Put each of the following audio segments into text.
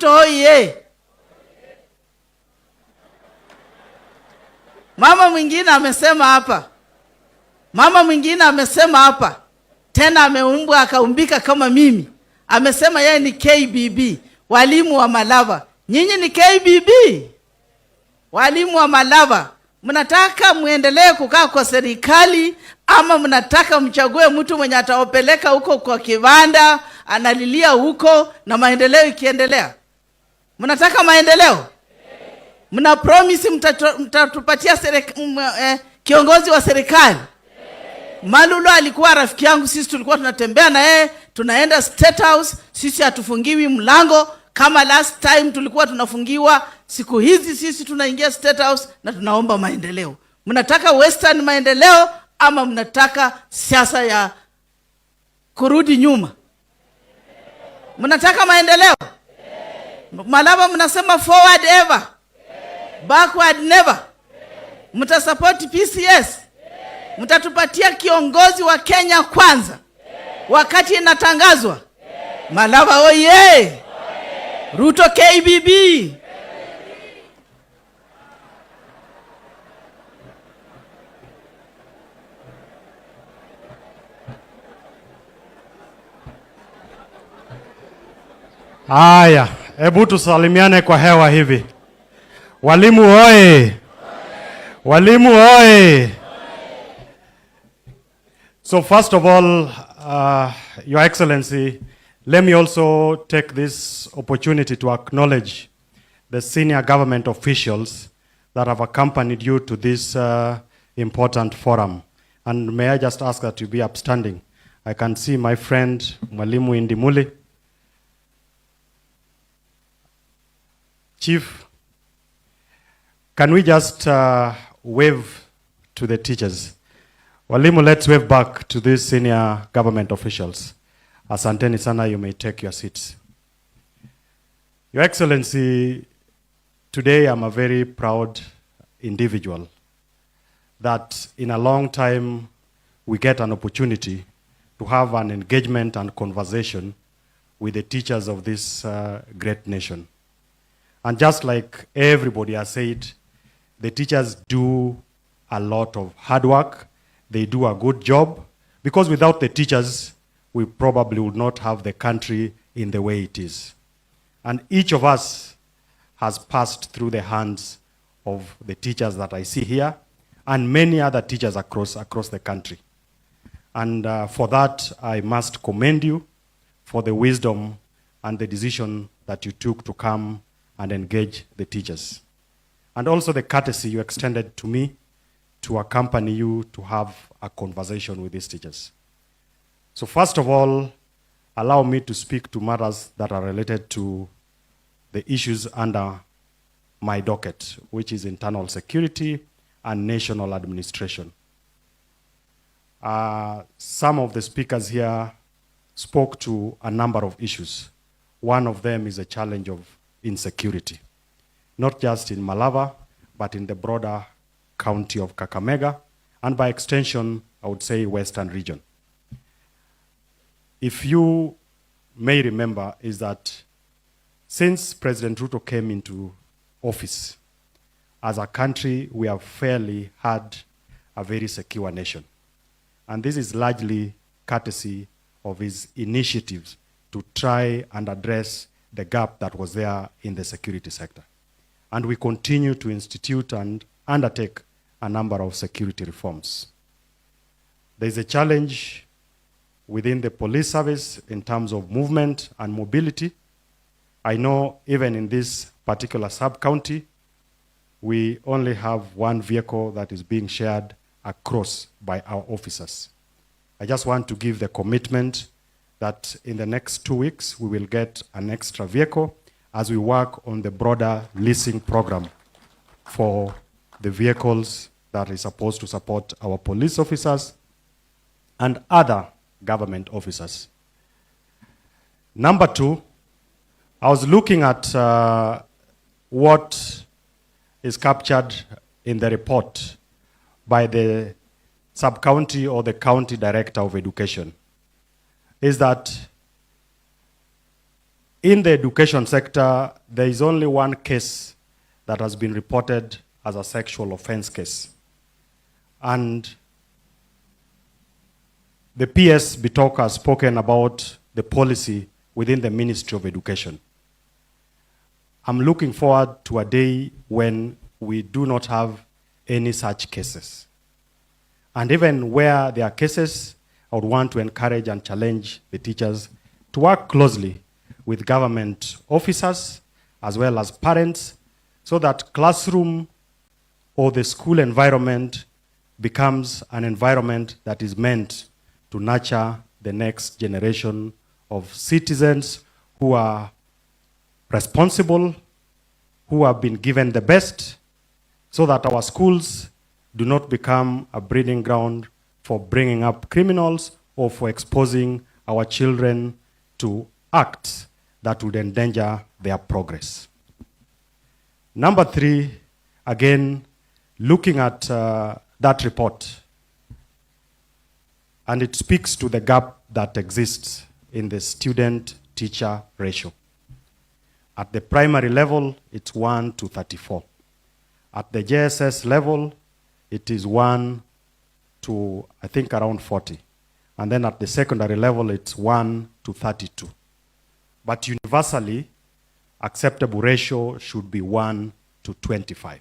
Oye. Mama mwingine amesema hapa. Tena ameumbwa akaumbika kama mimi. Amesema yeye ni KBB, walimu wa Malava. Nyinyi ni KBB? Walimu wa Malava. Mnataka muendelee kukaa kwa serikali ama mnataka mchague mtu mwenye ataopeleka huko kwa kibanda, analilia huko na maendeleo ikiendelea? Mnataka maendeleo? Mna promise mtatupatia kiongozi wa serikali? Malulu alikuwa rafiki yangu, sisi tulikuwa tunatembea na yeye, tunaenda State House, sisi hatufungiwi mlango kama last time tulikuwa tunafungiwa. Siku hizi sisi tunaingia State House na tunaomba maendeleo. Mnataka western maendeleo ama mnataka siasa ya kurudi nyuma? Mnataka maendeleo? Malava mnasema forward ever, backward never. Mtasupport PCS? Mtatupatia kiongozi wa Kenya kwanza wakati inatangazwa? Malava oye! Ruto KBB! Haya, hebu tusalimiane kwa hewa hivi. Walimu oye! Walimu oye! So first of all, Your Excellency, let me also take this opportunity to acknowledge the senior government officials that have accompanied you to this important forum. And may I just ask that you be upstanding. I can see my friend Mwalimu Indimuli. Chief, can we just wave to the teachers? Walimu, let's wave back to these senior government officials. Asanteni sana, you may take your seats. Your Excellency, today I'm a very proud individual that in a long time we get an opportunity to have an engagement and conversation with the teachers of this great nation. And just like everybody has said, the teachers do a lot of hard work. They do a good job, because without the teachers, we probably would not have the country in the way it is. And each of us has passed through the hands of the teachers that I see here, and many other teachers across the country. And for that, I must commend you for the wisdom and the decision that you took to come and engage the teachers. And also the courtesy you extended to me to accompany you to have a conversation with these teachers. So first of all, allow me to speak to matters that are related to the issues under my docket, which is internal security and national administration. Some of the speakers here spoke to a number of issues. One of them is a challenge of insecurity, not just in Malava, but in the broader county of Kakamega, and by extension, I would say Western region. If you may remember, is that since President Ruto came into office, as a country, we have fairly had a very secure nation. And this is largely courtesy of his initiatives to try and address the gap that was there in the security sector. And we continue to institute and undertake a number of security reforms. There's a challenge within the police service in terms of movement and mobility. I know even in this particular sub-county, we only have one vehicle that is being shared across by our officers. I just want to give the commitment that in the next 2 weeks, we will get an extra vehicle as we work on the broader leasing program for the vehicles that is supposed to support our police officers and other government officers. Number two, I was looking at what is captured in the report by the sub-county or the county director of education, is that In the education sector, there is only one case that has been reported as a sexual offense case. And the PS Bitok has spoken about the policy within the Ministry of Education. I'm looking forward to a day when we do not have any such cases. And even where there are cases, I would want to encourage and challenge the teachers to work closely with government officers as well as parents so that classroom or the school environment becomes an environment that is meant to nurture the next generation of citizens who are responsible, who have been given the best, so that our schools do not become a breeding ground for bringing up criminals or for exposing our children to acts that would endanger their progress. Number 3, again, looking at that report, and it speaks to the gap that exists in the student-teacher ratio. At the primary level, it's 1 to 34. At the JSS level, it is 1 to, I think, around 40. And then at the secondary level, it's 1 to 32. But universally, acceptable ratio should be 1 to 25.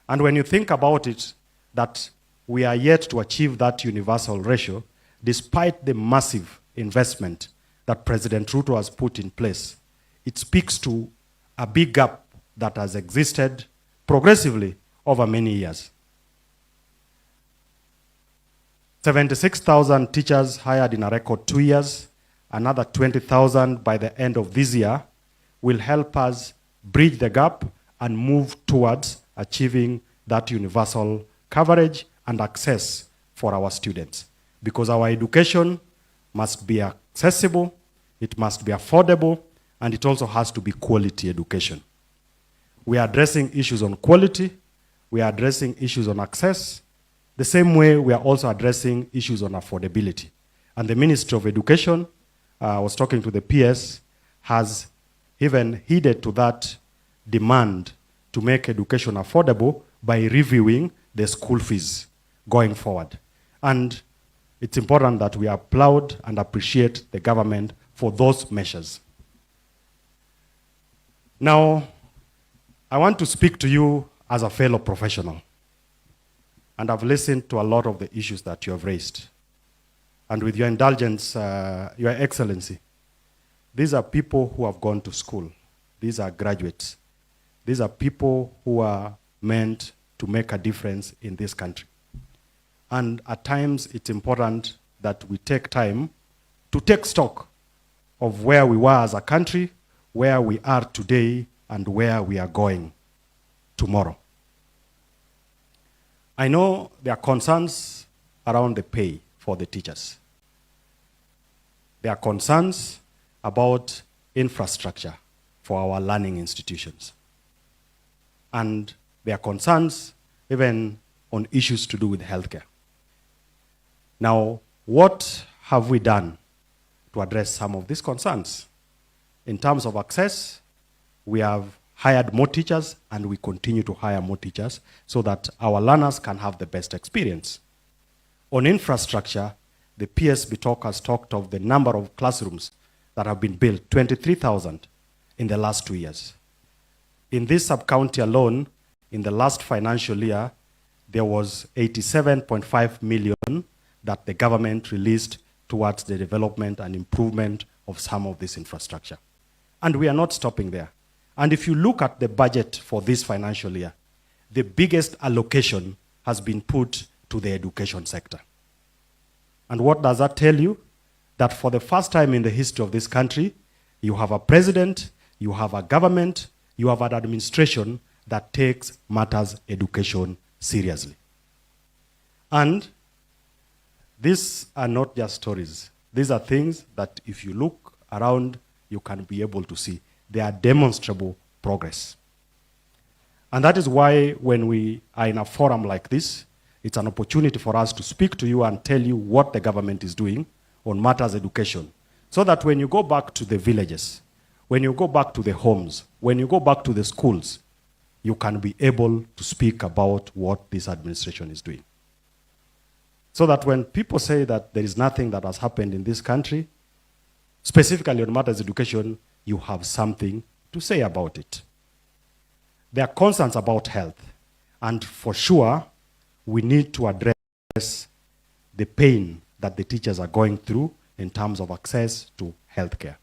And when you think about it, that we are yet to achieve that universal ratio, despite the massive investment that President Ruto has put in place, it speaks to a big gap that has existed progressively over many years. 76,000 teachers hired in a record 2 years, another 20,000 by the end of this year, will help us bridge the gap and move towards achieving that universal coverage and access for our students. Because our education must be accessible, it must be affordable, and it also has to be quality education. We are addressing issues on quality, we are addressing issues on access, the same way we are also addressing issues on affordability. And the Ministry of Education, I was talking to the PS, has even heeded to that demand to make education affordable by reviewing the school fees going forward. And it's important that we applaud and appreciate the government for those measures. Now, I want to speak to you as a fellow professional. And I've listened to a lot of the issues that you have raised. And with your indulgence, Your Excellency, these are people who have gone to school. These are graduates. These are people who are meant to make a difference in this country. And at times, it's important that we take time to take stock of where we were as a country, where we are today, and where we are going tomorrow. I know there are concerns around the pay for the teachers. There are concerns about infrastructure for our learning institutions. And there are concerns even on issues to do with healthcare. Now, what have we done to address some of these concerns? In terms of access, we have hired more teachers and we continue to hire more teachers so that our learners can have the best experience. On infrastructure, the PS Bitok has talked of the number of classrooms that have been built, 23,000 in the last 2 years. In this sub-county alone, in the last financial year, there was 87.5 million that the government released towards the development and improvement of some of this infrastructure. And we are not stopping there. And if you look at the budget for this financial year, the biggest allocation has been put to the education sector. And what does that tell you? That for the first time in the history of this country, you have a president, you have a government, you have an administration that takes matters education seriously. And these are not just stories. These are things that if you look around, you can be able to see. They are demonstrable progress. And that is why when we are in a forum like this, it's an opportunity for us to speak to you and tell you what the government is doing on matters education. So that when you go back to the villages, when you go back to the homes, when you go back to the schools, you can be able to speak about what this administration is doing. So that when people say that there is nothing that has happened in this country, specifically on matters of education, you have something to say about it. There are concerns about health, and for sure, we need to address the pain that the teachers are going through in terms of access to healthcare.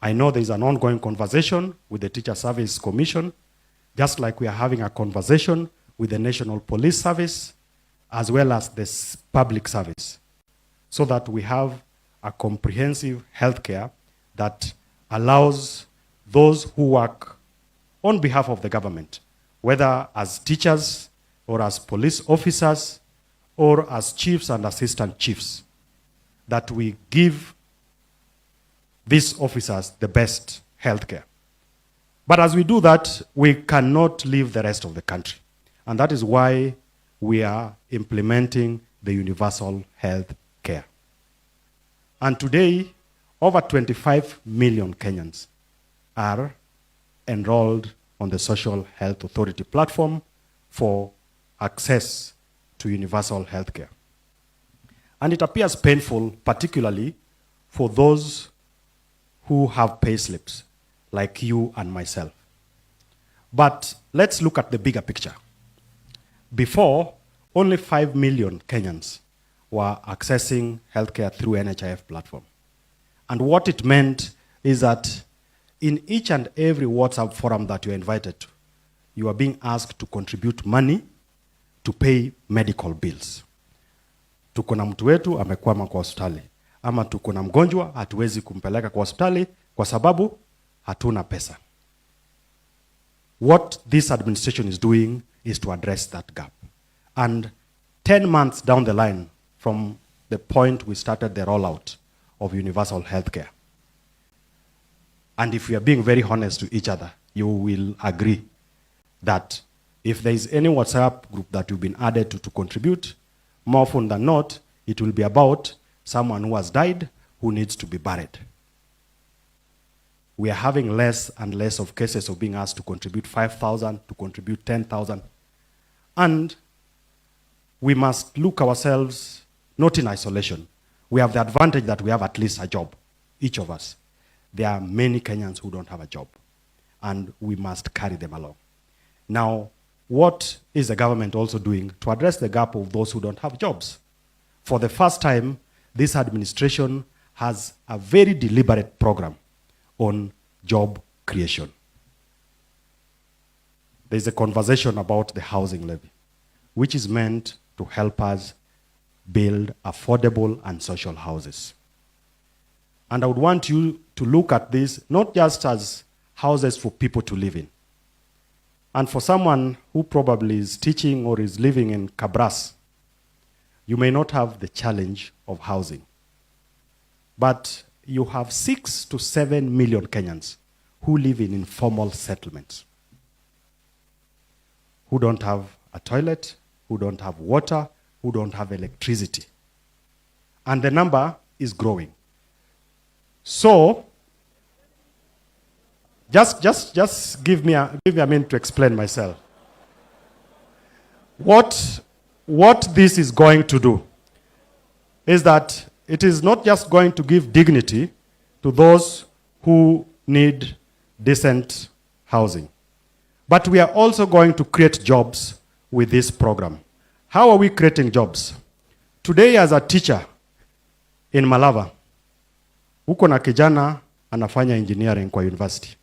I know there is an ongoing conversation with the Teacher Service Commission, just like we are having a conversation with the National Police Service, as well as the public service, so that we have a comprehensive healthcare that allows those who work on behalf of the government, whether as teachers or as police officers or as chiefs and assistant chiefs, that we give these officers the best healthcare. But as we do that, we cannot leave the rest of the country. And that is why we are implementing the universal health care. And today, over 25 million Kenyans are enrolled on the Social Health Authority platform for access to universal health care. And it appears painful, particularly for those who have pay slips, like you and myself. But let's look at the bigger picture. Before, only 5 million Kenyans were accessing healthcare through NHIF platform. And what it meant is that in each and every WhatsApp forum that you're invited to, you are being asked to contribute money to pay medical bills. Tuko na mtu wetu amekwama kwa hospitali, ama tuko na mgonjwa hatuwezi kumpeleka kwa hospitali kwa sababu hatuna pesa. What this administration is doing is to address that gap. And 10 months down the line from the point we started the rollout of universal healthcare, and if we are being very honest to each other, you will agree that if there is any WhatsApp group that you've been added to contribute, more often than not, it will be about someone who has died, who needs to be buried. We are having less and less of cases of being asked to contribute 5,000, to contribute 10,000. And we must look ourselves not in isolation. We have the advantage that we have at least a job, each of us. There are many Kenyans who don't have a job, and we must carry them along. Now, what is the government also doing to address the gap of those who don't have jobs? For the first time, this administration has a very deliberate program on job creation. There's a conversation about the housing levy, which is meant to help us build affordable and social houses. And I would want you to look at this not just as houses for people to live in. And for someone who probably is teaching or is living in Kabras, you may not have the challenge of housing. But you have 6 to 7 million Kenyans who live in informal settlements, who don't have a toilet, who don't have water, who don't have electricity. And the number is growing. So, just give me a minute to explain myself. What this is going to do is that it is not just going to give dignity to those who need decent housing, but we are also going to create jobs with this program. How are we creating jobs? Today, as a teacher in Malava, uko na kijana anafanya engineering kwa university.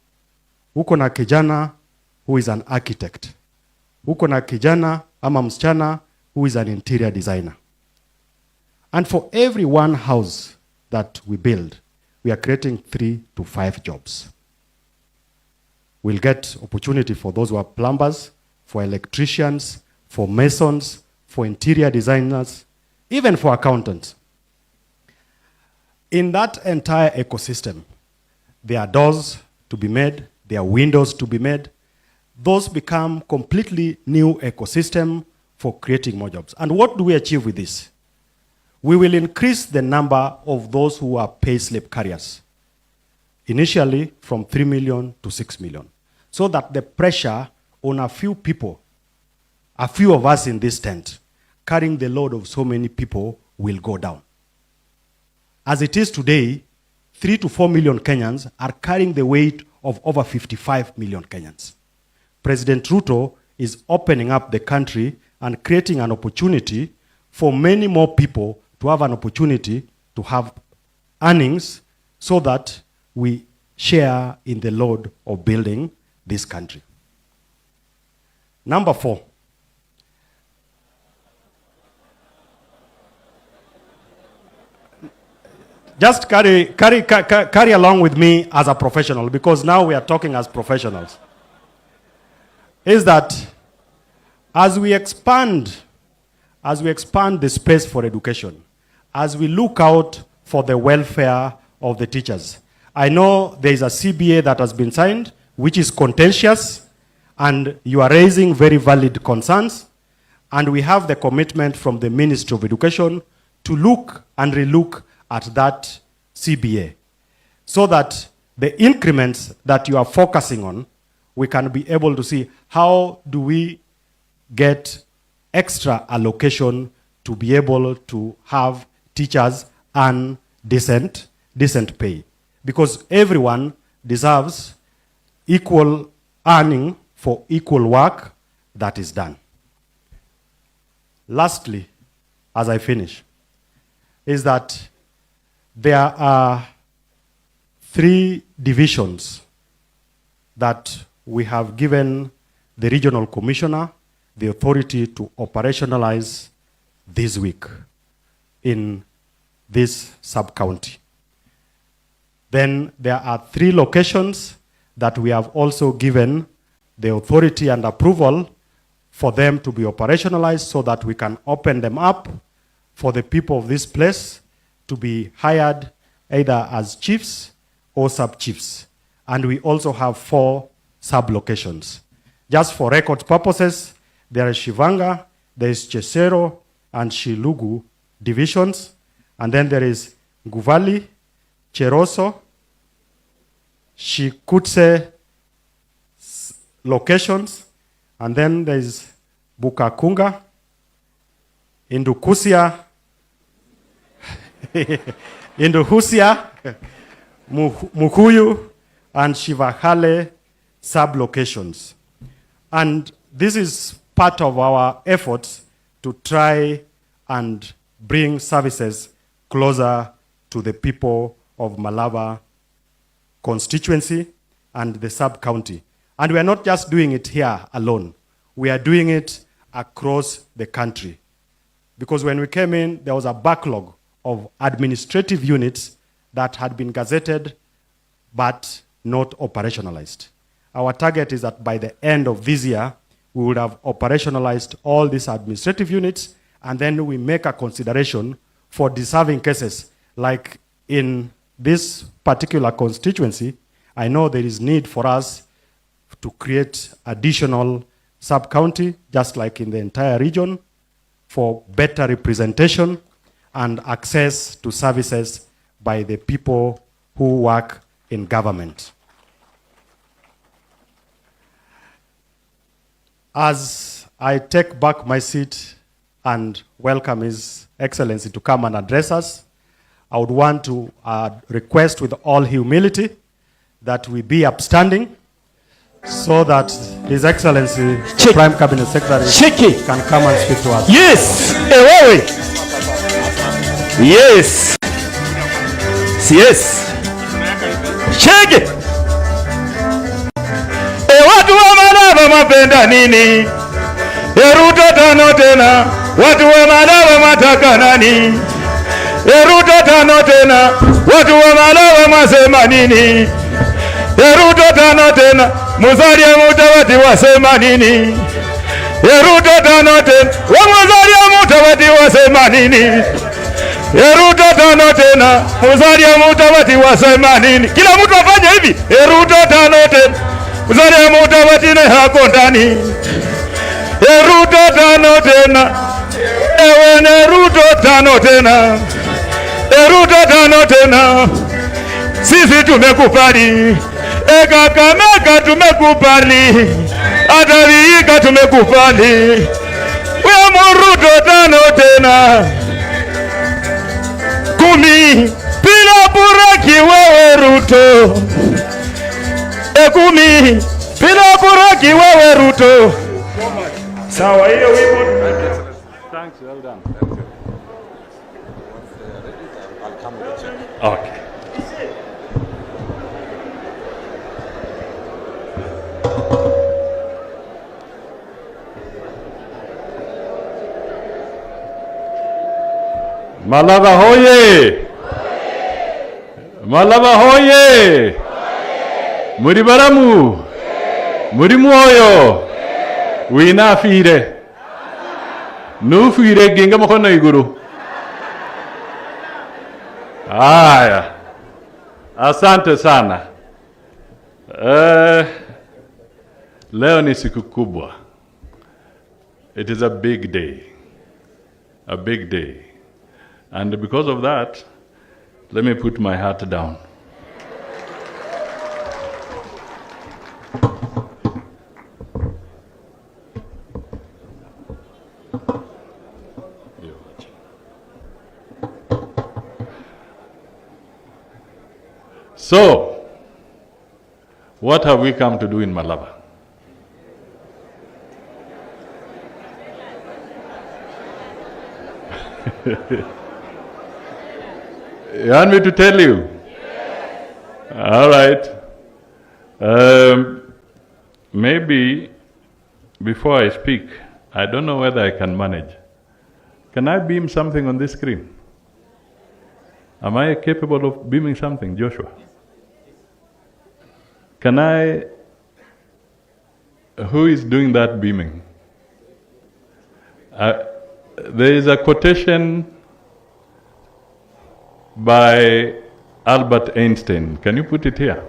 Uko na kijana who is an architect. Uko na kijana ama msichana who is an interior designer. And for every one house that we build, we are creating 3 to 5 jobs. We'll get opportunity for those who are plumbers, for electricians, for masons, for interior designers, even for accountants. In that entire ecosystem, there are doors to be made, there are windows to be made. Those become completely new ecosystem for creating more jobs. And what do we achieve with this? We will increase the number of those who are pay slip carriers initially from 3 million to 6 million, so that the pressure on a few people, a few of us in this tent, carrying the load of so many people will go down. As it is today, 3 to 4 million Kenyans are carrying the weight of over 55 million Kenyans. President Ruto is opening up the country and creating an opportunity for many more people to have an opportunity to have earnings so that we share in the load of building this country. Number 4. Just carry along with me as a professional, because now we are talking as professionals. Is that as we expand the space for education, as we look out for the welfare of the teachers, I know there is a CBA that has been signed, which is contentious, and you are raising very valid concerns, and we have the commitment from the Ministry of Education to look and relook at that CBA, so that the increments that you are focusing on, we can be able to see how do we get extra allocation to be able to have teachers earn decent pay. Because everyone deserves equal earning for equal work that is done. Lastly, as I finish, is that there are 3 divisions that we have given the regional commissioner the authority to operationalize this week in this sub-county. Then there are 3 locations that we have also given the authority and approval for them to be operationalized so that we can open them up for the people of this place to be hired either as chiefs or sub-chiefs. And we also have 4 sub-locations. Just for record purposes, there is Shivanga, there is Chesero and Shilugu divisions, and then there is Guvali, Cheroso, Shikutse locations, and then there is Bukakunga, Indukusia, Induhusia, Mukuyu, and Shivahale sub-locations. And this is part of our efforts to try and bring services closer to the people of Malava constituency and the sub-county. And we are not just doing it here alone. We are doing it across the country. Because when we came in, there was a backlog of administrative units that had been gazetted but not operationalized. Our target is that by the end of this year, we would have operationalized all these administrative units, and then we make a consideration for deserving cases. Like in this particular constituency, I know there is need for us to create additional sub-county, just like in the entire region, for better representation and access to services by the people who work in government. As I take back my seat and welcome His Excellency to come and address us, I would want to request with all humility that we be upstanding so that His Excellency, Prime Cabinet Secretary, can come and speak to us. Yes! Yes! Yes! Shake! Watu wa Malava mapenda nini? Ruto tano tena. Watu wa Malava mataka nani? Ruto tano tena. Watu wa Malava masema nini? Ruto tano tena. Musalia Mudavadi wasema nini? Ruto tano tena. Musalia Mudavadi wasema nini? Ruto tano tena. Musalia Mudavadi wasema nini? Kila mtu afanye hivi. Ruto tano tena. Musalia Mudavadi ne hako ndani. Ruto tano tena. Ewe Ruto tano tena. Ruto tano tena. sisi tumekubali. Kakamega tumekubali, hata Vihiga tumekubali. William Ruto tano tena, 10 bila buraki wewe Ruto, 10 bila buraki wewe Ruto. Sawa, hiyo wimbo. Thanks, well done. I'll come with a check. Okay. Malava hoye! Malava hoye! Muri baramu! Muri mwoyo! Wina fire! Nufire ginga mkono iguru. Haya. Asante sana. Leo ni siku kubwa. It is a big day. A big day. And because of that, let me put my hat down. So, what have we come to do in Malava? You want me to tell you? Yes. All right. Maybe before I speak, I don't know whether I can manage. Can I beam something on this screen? Am I capable of beaming something, Joshua? Can I? Who is doing that beaming? There is a quotation by Albert Einstein. Can you put it here?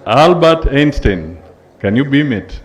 Albert Einstein, can you beam it?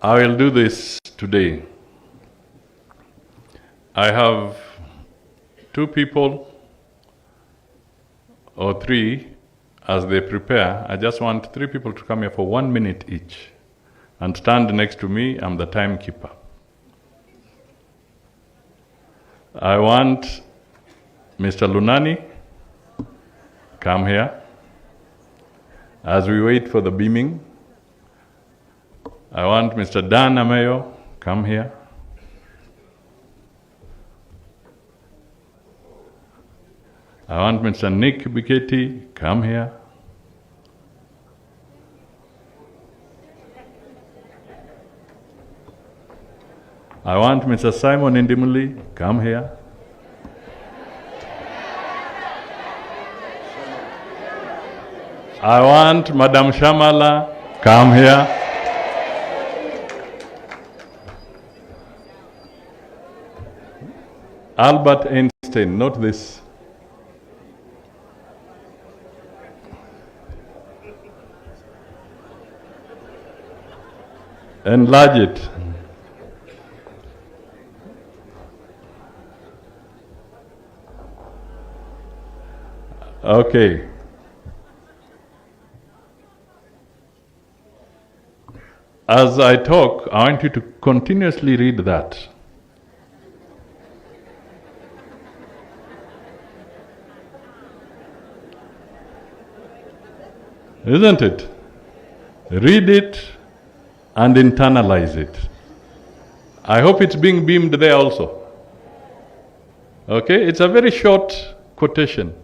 I will do this today. I have 2 people or 3 as they prepare. I just want 3 people to come here for 1 minute each and stand next to me. I'm the timekeeper. I want Mr. Lunani, come here. As we wait for the beaming, I want Mr. Dan Amayo, come here. I want Mr. Nick Biketi, come here. I want Mr. Simon Indimuli, come here. I want Madam Shamala, come here. Albert Einstein, note this. Enlarge it. Okay. As I talk, I want you to continuously read that. Isn't it? Read it and internalize it. I hope it's being beamed there also. Okay, it's a very short quotation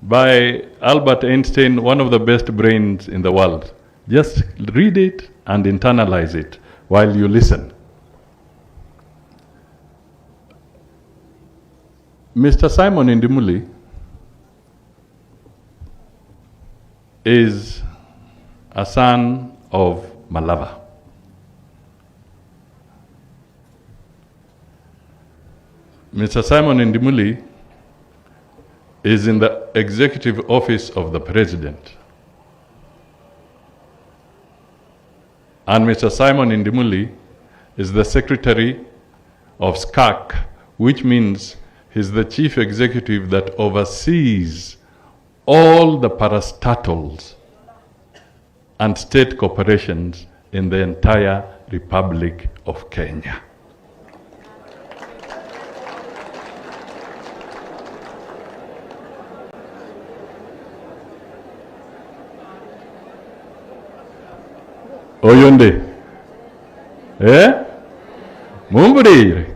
by Albert Einstein, one of the best brains in the world. Just read it and internalize it while you listen. Mr. Simon Indimuli is a son of Malava. Mr. Simon Indimuli is in the executive office of the president. And Mr. Simon Indimuli is the secretary of SCAC, which means he's the chief executive that oversees all the parastatals and state corporations in the entire Republic of Kenya. Oyonde. Eh? Mumburi.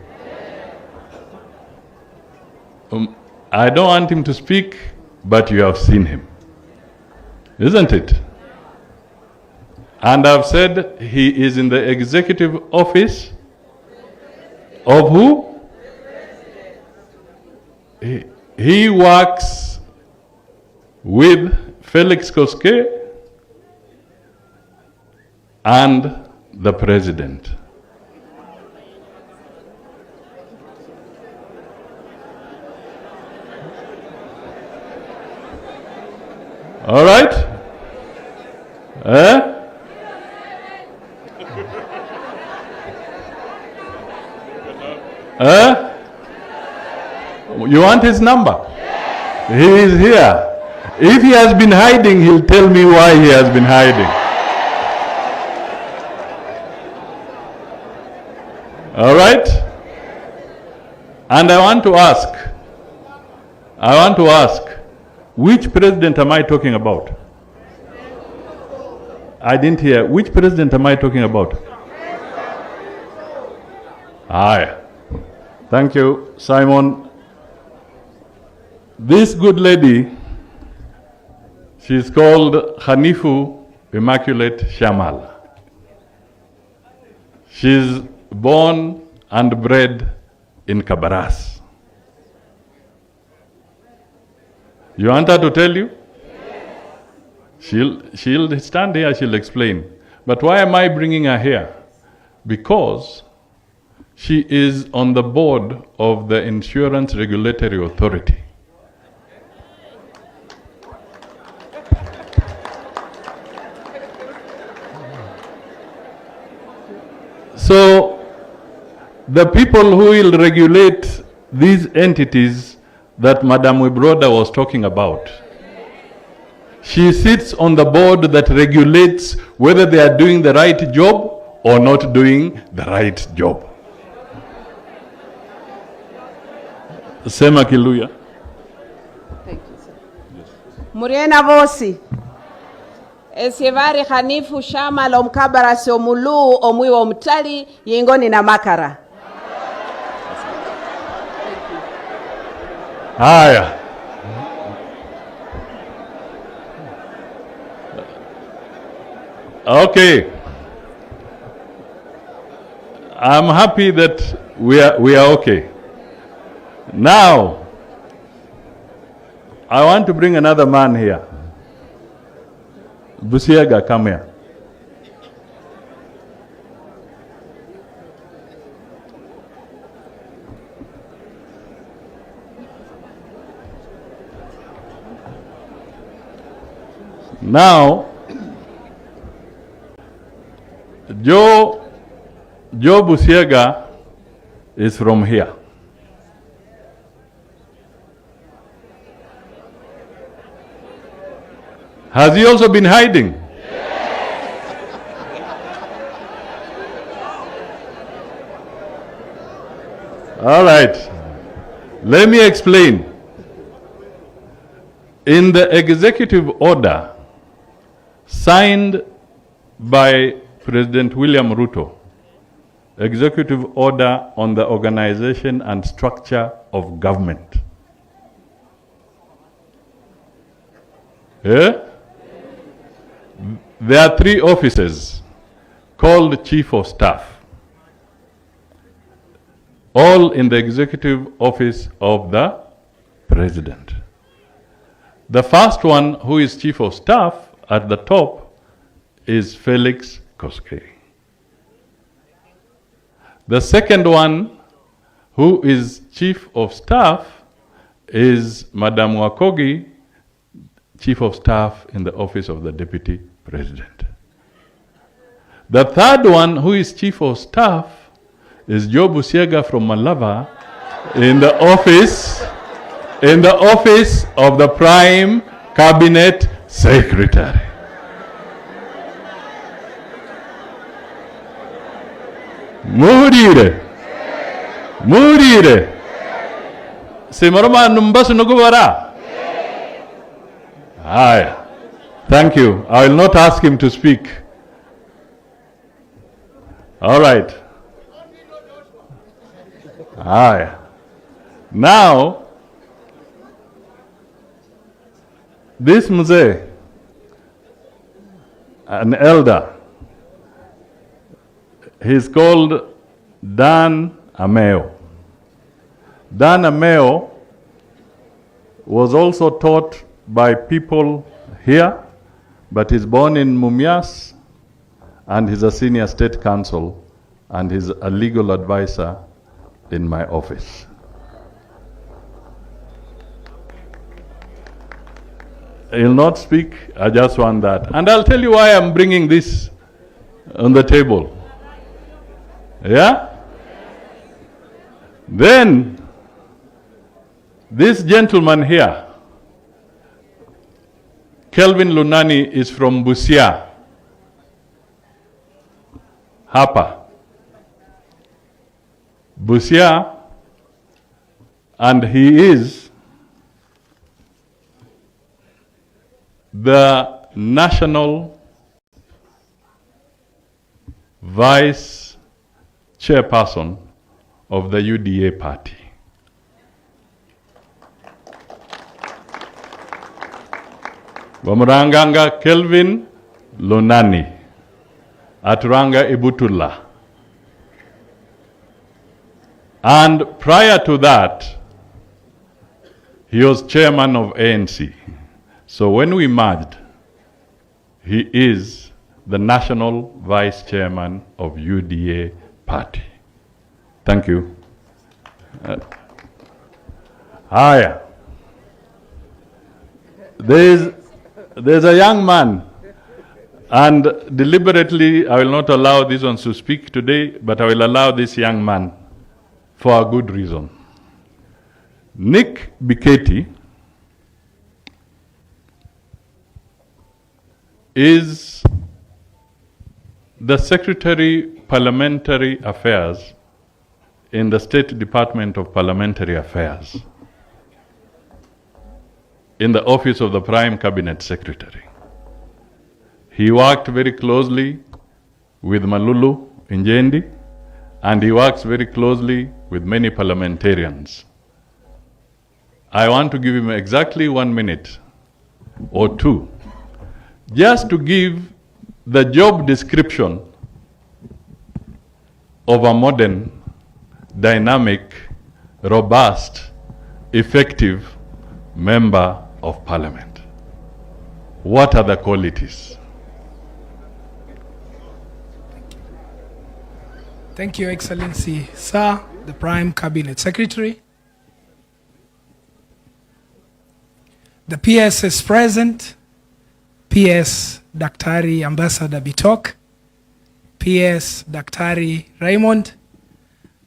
I don't want him to speak, but you have seen him. Isn't it? And I've said he is in the executive office of who? He works with Felix Koske and the president. All right? Eh? You want his number? He is here. If he has been hiding, he'll tell me why he has been hiding. All right? And I want to ask, which president am I talking about? I didn't hear. Which president am I talking about? Aye. Thank you, Simon. This good lady, she's called Hanifu Immaculate Shamal. She's born and bred in Kabaras. You want her to tell you? Yes. She'll stand here, she'll explain. But why am I bringing her here? Because she is on the board of the Insurance Regulatory Authority. So, the people who will regulate these entities that Madam Wibroda was talking about, she sits on the board that regulates whether they are doing the right job or not doing the right job. Sema Kiluya. Thank you, sir. Yes. Muriena vosi. Esievari Hanifu Shama lomkabara siomulu omwiwa omtali yingoni na makara. Haya. Okay. I'm happy that we are okay. Now, I want to bring another man here. Busiega, come here. Now, Joe Busiega is from here. Has he also been hiding? Yes. All right. Let me explain. In the executive order signed by President William Ruto, Executive Order on the Organization and Structure of Government. Yeah? There are 3 offices: called Chief of Staff, all in the executive office of the President. The first one, who is Chief of Staff at the top, is Felix Koskei. The second one, who is Chief of Staff, is Madam Wakogi, Chief of Staff in the office of the Deputy President. The third one, who is Chief of Staff, is Joe Busiega from Malava in the office of the Prime Cabinet Secretary. Murire. Simaroma numbasu nugubara. Aye. Thank you. I will not ask him to speak. All right. Aye. Now, this Mzee, an elder, he's called Dan Ameo. Dan Ameo was also taught by people here, but he's born in Mumias, and he's a senior state counsel, and he's a legal advisor in my office. He'll not speak, I just want that. And I'll tell you why I'm bringing this on the table. Yeah? Then, this gentleman here, Kelvin Lunani, is from Busia, Hapa. Busia, and he is the national vice chairperson of the UDA party. Bamuranganga Kelvin Lunani, Aturanga Ibutula. And prior to that, he was chairman of ANC. So when we merged, he is the national vice chairman of UDA party. Thank you. Haya. There's a young man, and deliberately I will not allow these ones to speak today, but I will allow this young man for a good reason. Nick Biketi is the Secretary Parliamentary Affairs in the State Department of Parliamentary Affairs in the office of the Prime Cabinet Secretary. He worked very closely with Malulu Injendi, and he works very closely with many parliamentarians. I want to give him exactly 1 minute or two, just to give the job description of a modern, dynamic, robust, effective member of parliament. What are the qualities? Thank you, Excellency, Sir, the Prime Cabinet Secretary. The PS is present. PS Daktari Ambassador Bitok, PS Daktari Raymond,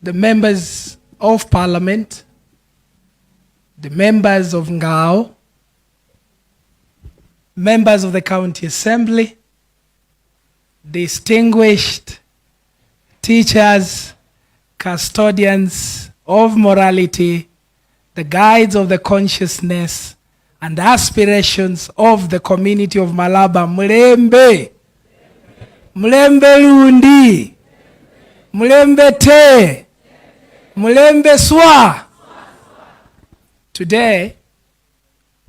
the members of Parliament, the members of Ngao, members of the County Assembly, distinguished teachers, custodians of morality, the guides of the consciousness, and aspirations of the community of Malava. Mulembe, Mulembe Lundi, Mulembe Te, Mulembe Swa. Today,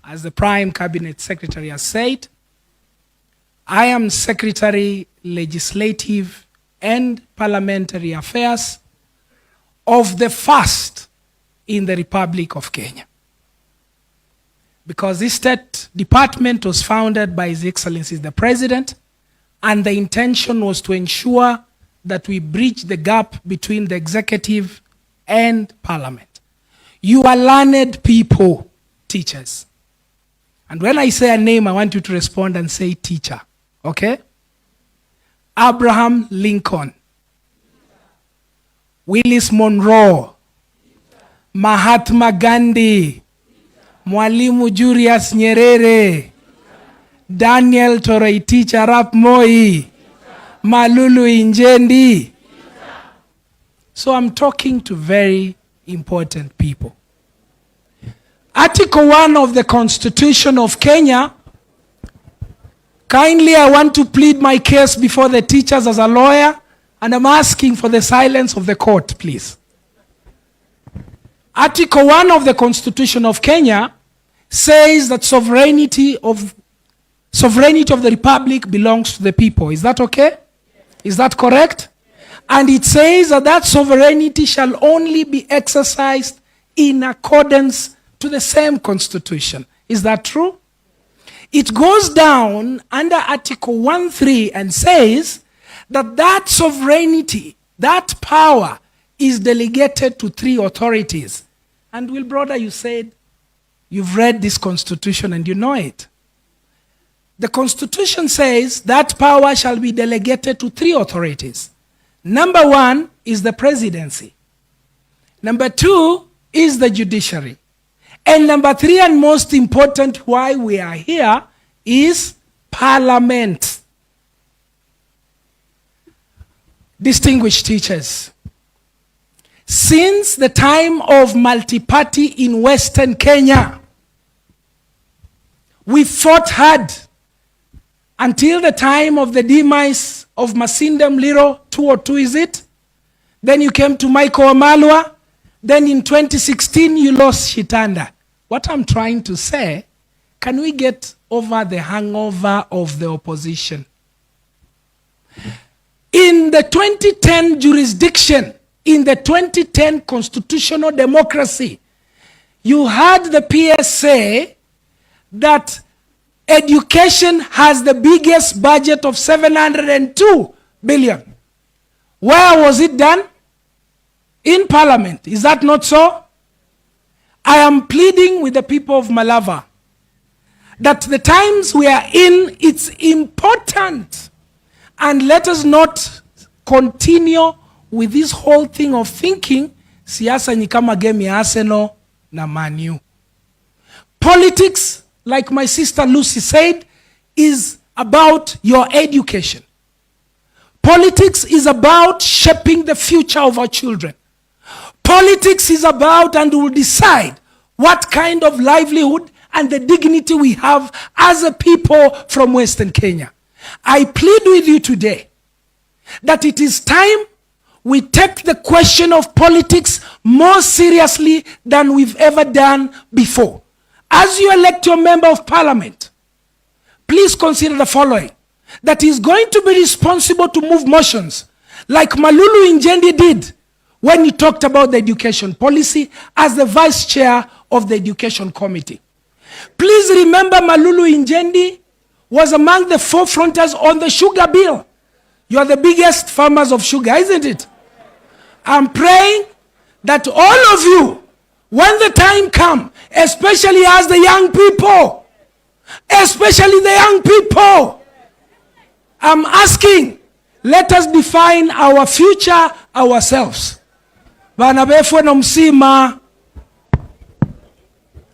as the Prime Cabinet Secretary has said, I am Secretary Legislative and Parliamentary Affairs of the first in the Republic of Kenya. Because this state department was founded by His Excellency the President, and the intention was to ensure that we bridge the gap between the executive and Parliament. You are learned people, teachers. And when I say a name, I want you to respond and say teacher, okay? Abraham Lincoln, Willis Monroe, Mahatma Gandhi, Mwalimu Julius Nyerere, Daniel Toroitich Arap Moi, Malulu Injendi. So I'm talking to very important people. Article 1 of the Constitution of Kenya, kindly I want to plead my case before the teachers as a lawyer, and I'm asking for the silence of the court, please. Article 1 of the Constitution of Kenya says that sovereignty of the Republic belongs to the people. Is that okay? Is that correct? And it says that that sovereignty shall only be exercised in accordance to the same Constitution. Is that true? It goes down under Article 1.3 and says that that sovereignty, that power, is delegated to 3 authorities. And Will Brother, you said you've read this Constitution and you know it. The Constitution says that power shall be delegated to 3 authorities. Number 1 is the presidency. Number 2 is the judiciary. And number 3, and most important, why we are here, is Parliament. Distinguished teachers, since the time of multi-party in Western Kenya, we fought hard until the time of the demise of Masinde Muliro, 202 is it? Then you came to Michael Wamalwa. Then in 2016 you lost Shitanda. What I'm trying to say, can we get over the hangover of the opposition? In the 2010 jurisdiction, in the 2010 constitutional democracy, you had the PS say that education has the biggest budget of 702 billion. Where was it done? In Parliament. Is that not so? I am pleading with the people of Malava that the times we are in, it's important. And let us not continue with this whole thing of thinking siasa ni kama game ya Arsenal na Man U. Politics, like my sister Lucy said, is about your education. Politics is about shaping the future of our children. Politics is about and will decide what kind of livelihood and the dignity we have as a people from Western Kenya. I plead with you today that it is time we take the question of politics more seriously than we've ever done before. As you elect your member of parliament, please consider the following: that he is going to be responsible to move motions like Malulu Injendi did when he talked about the education policy as the vice chair of the education committee. Please remember Malulu Injendi was among the forefronters on the sugar bill. You are the biggest farmers of sugar, isn't it? I'm praying that all of you, when the time comes, especially as the young people, I'm asking, let us define our future ourselves. Bana befwe no msima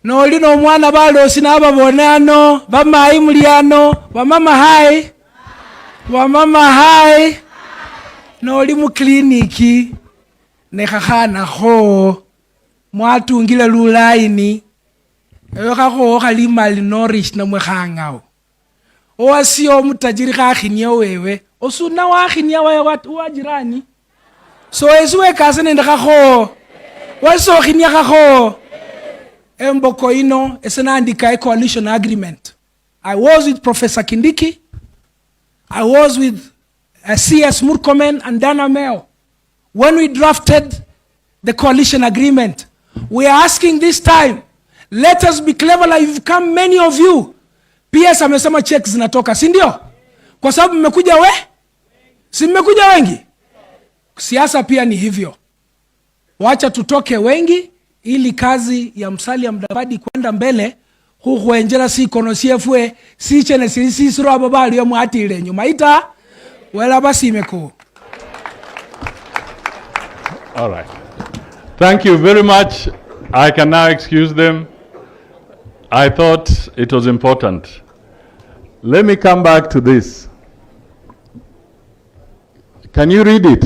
no lino mwana balosi n'ababonano bamayi mulyano wamama hai no li mu kliniki nekhakhana kho mwatungile lulaini ewe khakho khali malnourished namwe khangao owasio mutajiri khakhinia wewe osuna wakhinia wewe wajirani so eswe kasene ndakho waso khinia khakho emboko ino esenandika coalition agreement. I was with Professor Kindiki, I was with CS Murkomen and Dana Meo, when we drafted the coalition agreement, we are asking this time, let us be clever like you've come many of you. PS amesema checks zinatoka, si ndio? Kwa sababu mmekuja si mmekuja wengi? Siasa pia ni hivyo. Wacha tutoke wengi ili kazi ya Musalia Mudavadi kwenda mbele. Huwenjera si kono siefwe si chene si suro ababali yo mwatile nyuma ita wala basi imeko. All right. Thank you very much. I can now excuse them. I thought it was important. Let me come back to this. Can you read it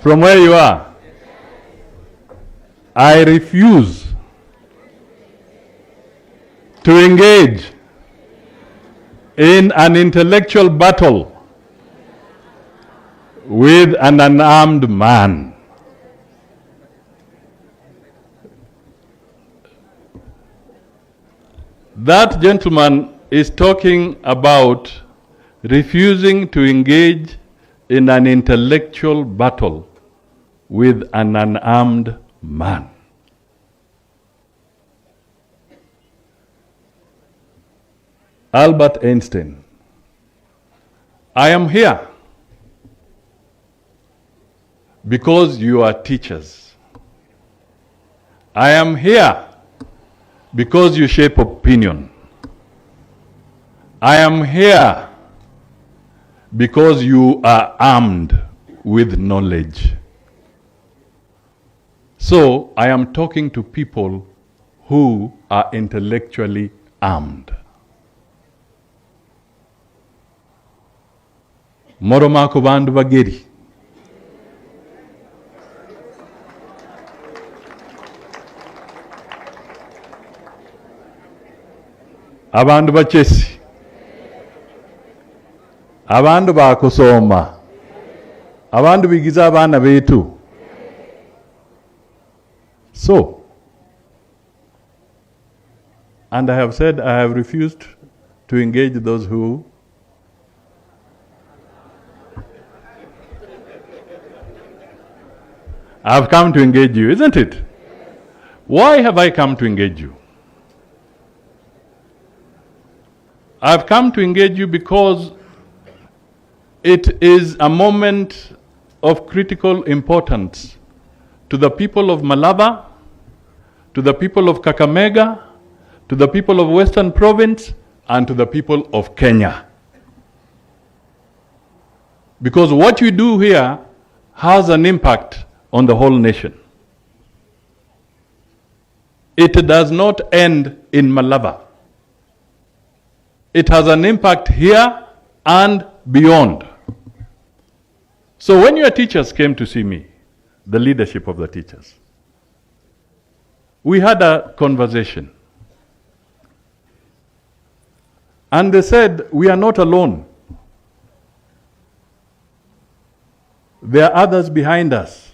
from where you are? I refuse to engage in an intellectual battle with an unarmed man. That gentleman is talking about refusing to engage in an intellectual battle with an unarmed man. Albert Einstein, I am here because you are teachers. I am here because you shape opinion. I am here because you are armed with knowledge. So I am talking to people who are intellectually armed. Moromako bandu bageri. Abandu bachesi. Abandu bakusoma. Abandu bigiza abana betu. So, and I have said I have refused to engage those who I have come to engage you, isn't it? Why have I come to engage you? I have come to engage you because it is a moment of critical importance to the people of Malava, to the people of Kakamega, to the people of Western Province, and to the people of Kenya. Because what you do here has an impact on the whole nation. It does not end in Malava. It has an impact here and beyond. So when your teachers came to see me, the leadership of the teachers, we had a conversation. And they said, we are not alone. There are others behind us.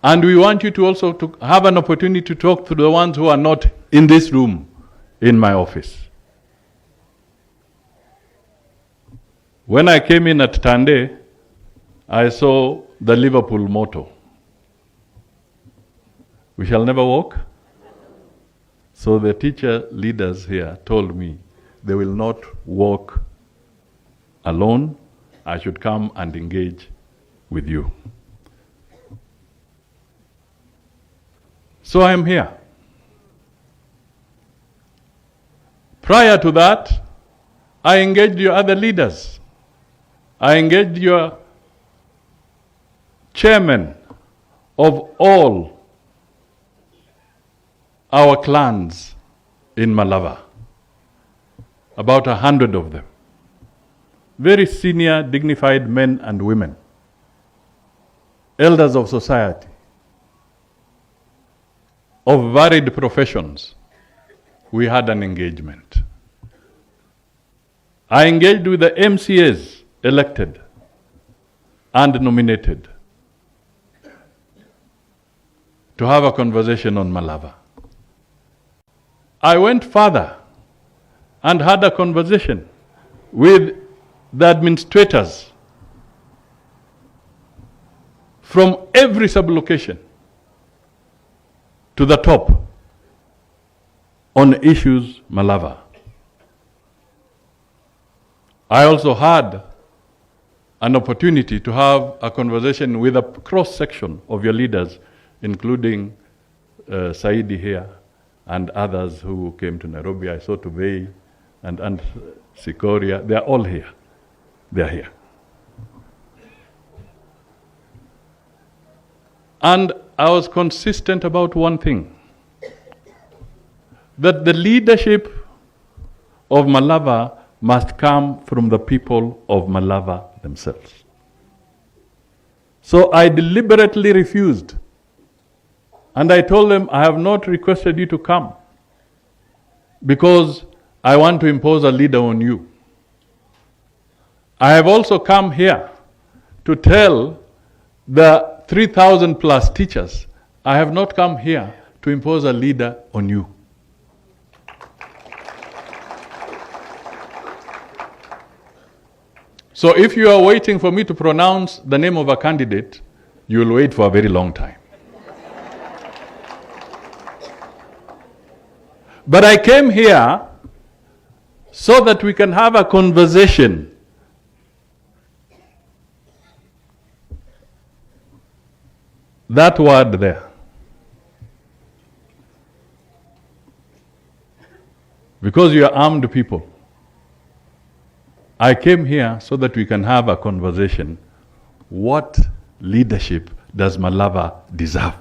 And we want you to also to have an opportunity to talk to the ones who are not in this room, in my office. When I came in at Tande, I saw the Liverpool motto. We shall never walk. So the teacher leaders here told me they will not walk alone. I should come and engage with you. So I am here. Prior to that, I engaged your other leaders. I engaged your chairman of all our clans in Malava, about 100 of them. Very senior, dignified men and women, elders of society, of varied professions. We had an engagement. I engaged with the MCAs elected and nominated to have a conversation on Malava. I went further and had a conversation with the administrators from every sub-location to the top on issues Malava. I also had an opportunity to have a conversation with a cross-section of your leaders, including Saidi here and others who came to Nairobi. I saw Tubei and Sikoria. They are all here. They are here. And I was consistent about one thing, that the leadership of Malava must come from the people of Malava themselves. So I deliberately refused. And I told them, I have not requested you to come because I want to impose a leader on you. I have also come here to tell the 3,000 plus teachers, I have not come here to impose a leader on you. So if you are waiting for me to pronounce the name of a candidate, you will wait for a very long time. But I came here so that we can have a conversation. That word there. Because you are armed people. I came here so that we can have a conversation. What leadership does Malava deserve?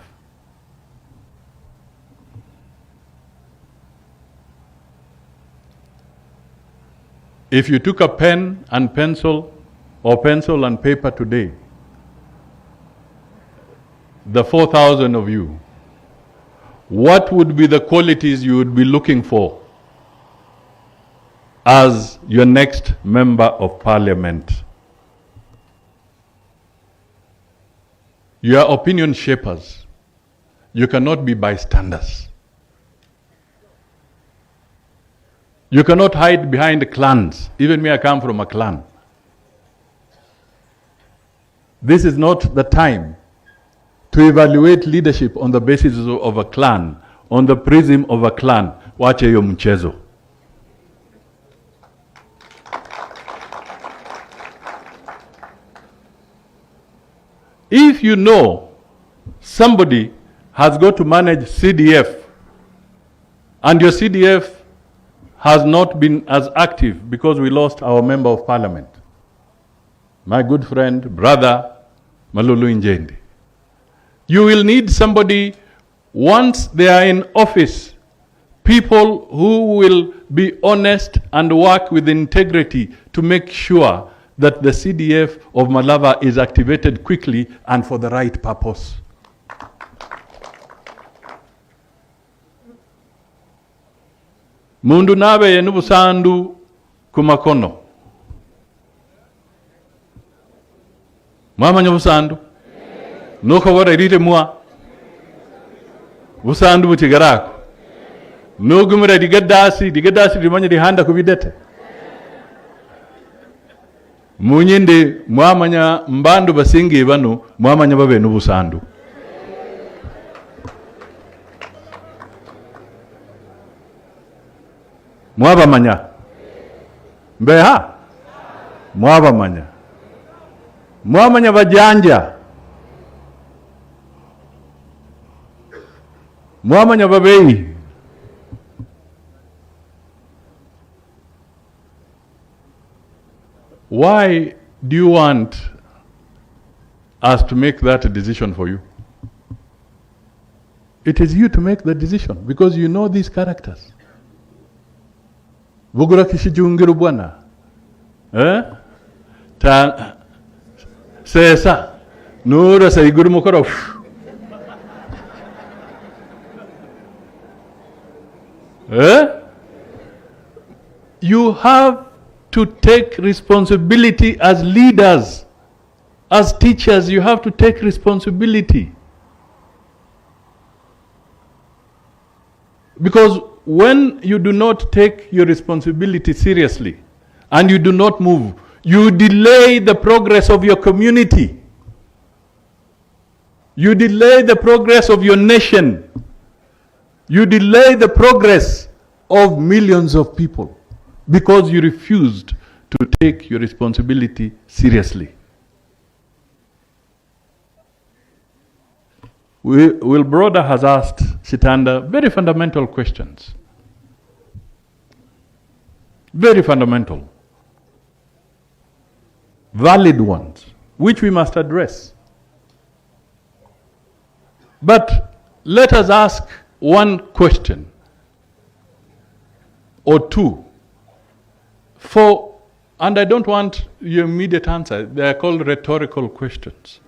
If you took a pen and pencil or pencil and paper today, the 4,000 of you, what would be the qualities you would be looking for as your next member of parliament? You are opinion shapers. You cannot be bystanders. You cannot hide behind clans. Even me, I come from a clan. This is not the time to evaluate leadership on the basis of a clan, on the prism of a clan. Wache yo mchezo. If you know somebody has got to manage CDF and your CDF has not been as active because we lost our member of parliament, my good friend, brother, Malulu Injendi, you will need somebody, once they are in office, people who will be honest and work with integrity to make sure that the CDF of Malava is activated quickly and for the right purpose. Mundu nabe yenubu sandu kumakono. Mwamanya busandu? Nuka wara irite mua? Busandu butigarako. Nugumira digadasi dimanya dihanda kubidete. Munyinde mwamanya mbandu basingi banu mwamanya babe nubusandu. Mwabamanya. Mbeha? Mwabamanya. Mwamanya bajanja. Mwamanya babei. Why do you want us to make that decision for you? It is you to make the decision because you know these characters. Bugura kishijungiru bwana. Ta sesa nura saiguru mukoro. You have to take responsibility as leaders, as teachers. You have to take responsibility. Because when you do not take your responsibility seriously and you do not move, you delay the progress of your community. You delay the progress of your nation. You delay the progress of millions of people because you refused to take your responsibility seriously. Will Broder has asked Shitanda very fundamental questions. Very fundamental. Valid ones, which we must address. But let us ask one question or two. And I don't want your immediate answer. They are called rhetorical questions.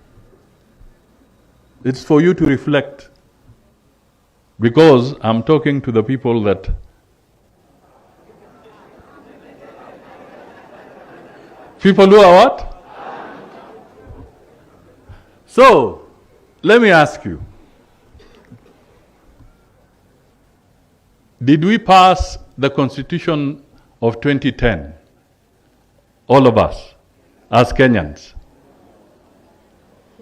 It's for you to reflect. Because I'm talking to the people that people who are what? So, let me ask you. Did we pass the Constitution of 2010? All of us, as Kenyans.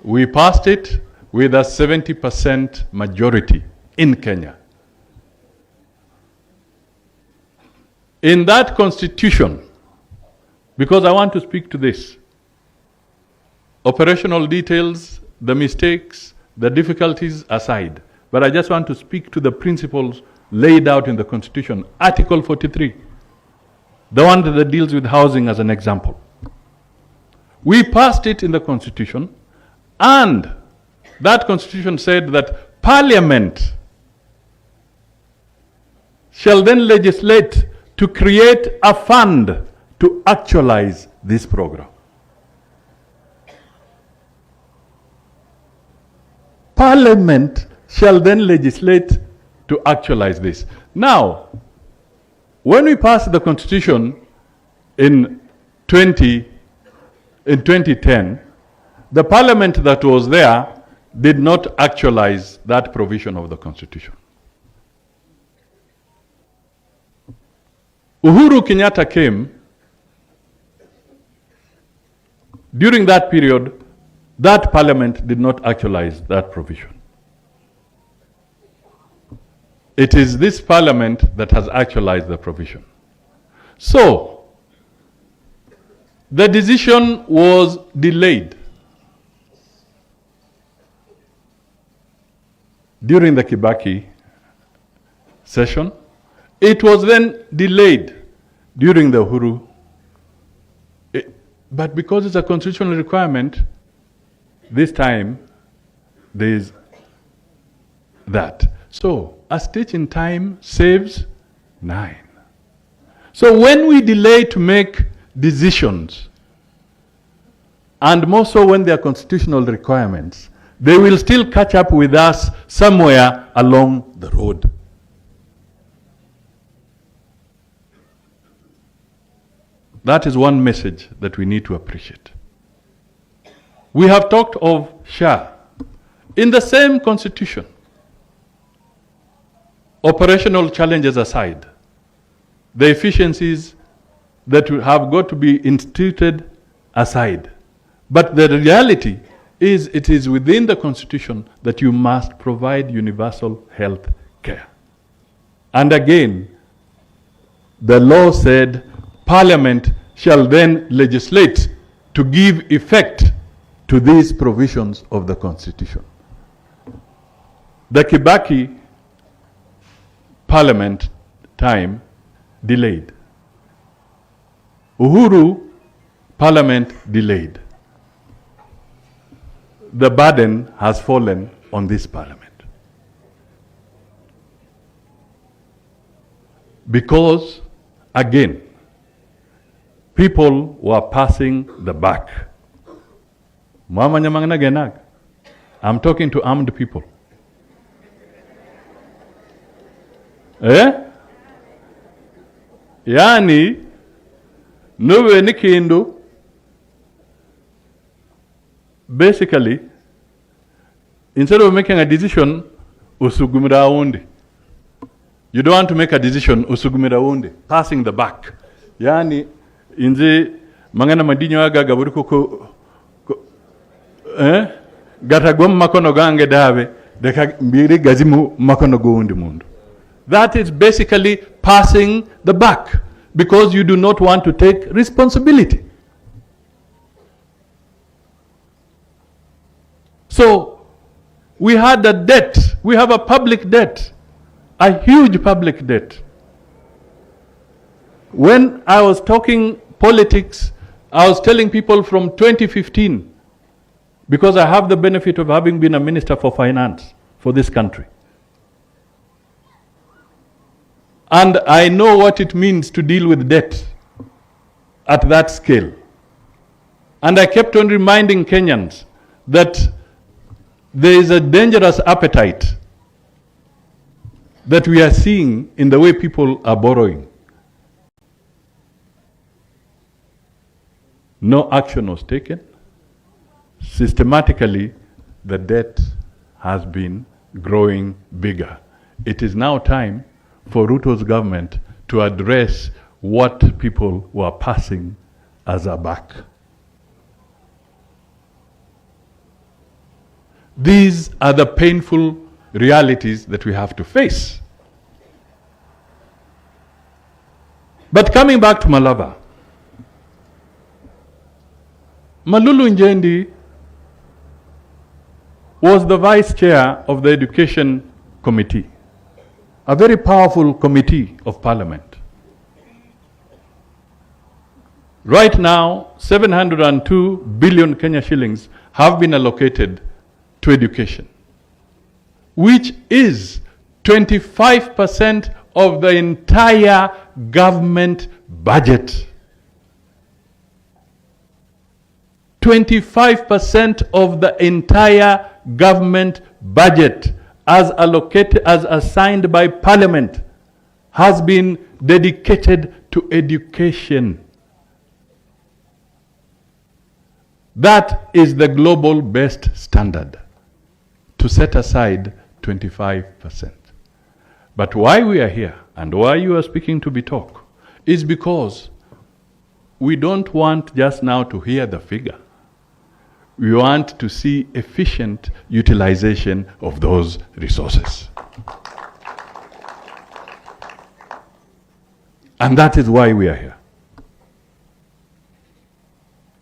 We passed it with a 70% majority in Kenya. In that Constitution, because I want to speak to this, operational details, the mistakes, the difficulties aside, but I just want to speak to the principles laid out in the Constitution. Article 43, the one that deals with housing as an example. We passed it in the Constitution, and that Constitution said that Parliament shall then legislate to create a fund to actualize this program. Parliament shall then legislate to actualize this. Now, when we passed the Constitution in 2010, the Parliament that was there did not actualize that provision of the Constitution. Uhuru Kenyatta came. During that period, that Parliament did not actualize that provision. It is this Parliament that has actualized the provision. So, the decision was delayed. During the Kibaki session, it was then delayed during the Uhuru. But because it's a constitutional requirement, this time there is that. So, a stitch in time saves 9. So when we delay to make decisions, and more so when they are constitutional requirements, they will still catch up with us somewhere along the road. That is one message that we need to appreciate. We have talked of SHA. In the same constitution, operational challenges aside, the efficiencies that have got to be instituted aside. But the reality is it is within the Constitution that you must provide universal health care. And again, the law said Parliament shall then legislate to give effect to these provisions of the Constitution. The Kibaki Parliament time delayed. Uhuru Parliament delayed. The burden has fallen on this Parliament. Because, again, people were passing the buck. I'm talking to armed people. Yani, nuwe ni kindu. Basically, instead of making a decision, usugumira undi. You don't want to make a decision, usugumira undi. Passing the buck. Yani, inze mangana madinyo aga gaburi ko gata gom makono gange dawe deka mbiri gazimu makono go undi mundu. That is basically passing the buck because you do not want to take responsibility. So we had a debt. We have a public debt, a huge public debt. When I was talking politics, I was telling people from 2015, because I have the benefit of having been a minister for finance for this country. And I know what it means to deal with debt at that scale. And I kept on reminding Kenyans that there is a dangerous appetite that we are seeing in the way people are borrowing. No action was taken. Systematically, the debt has been growing bigger. It is now time for Ruto's government to address what people were passing as a buck. These are the painful realities that we have to face. But coming back to Malava, Malulu Njendi was the vice chair of the Education Committee, a very powerful committee of parliament. Right now, 702 billion Kenya shillings have been allocated to education, which is 25% of the entire government budget. 25% of the entire government budget as allocated, as assigned by parliament, has been dedicated to education. That is the global best standard, to set aside 25%. But why we are here and why you are speaking to Bitok is because we don't want just now to hear the figure. We want to see efficient utilization of those resources. And that is why we are here.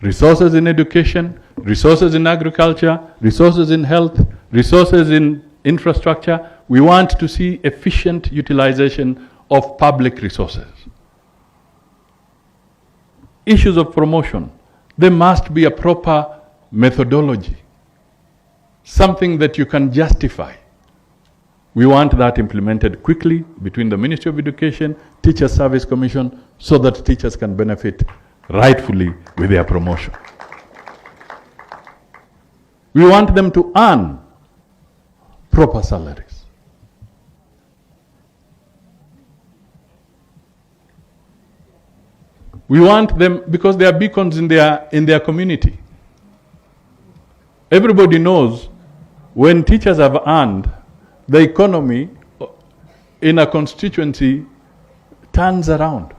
Resources in education, resources in agriculture, resources in health, resources in infrastructure. We want to see efficient utilization of public resources. Issues of promotion. There must be a proper methodology, something that you can justify. We want that implemented quickly between the Ministry of Education, Teacher Service Commission, so that teachers can benefit rightfully with their promotion. We want them to earn proper salaries. We want them, because they are beacons in their community. Everybody knows when teachers have earned, the economy in a constituency turns around.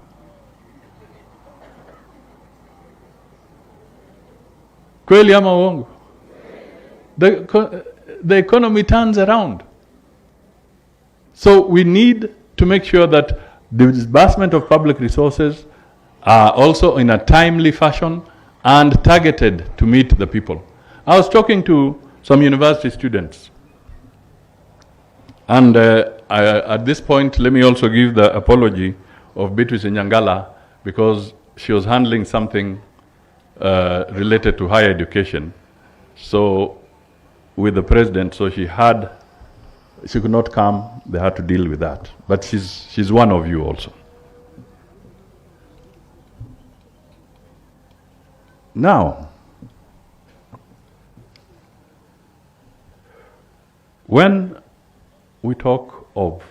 Kweli ama uongo? The economy turns around. So we need to make sure that the disbursement of public resources are also in a timely fashion and targeted to meet the people. I was talking to some university students, and at this point, let me also give the apology of Beatrice Nyangala, because she was handling something related to higher education. So with the president, so she could not come, they had to deal with that. But she's one of you also. Now, when we talk of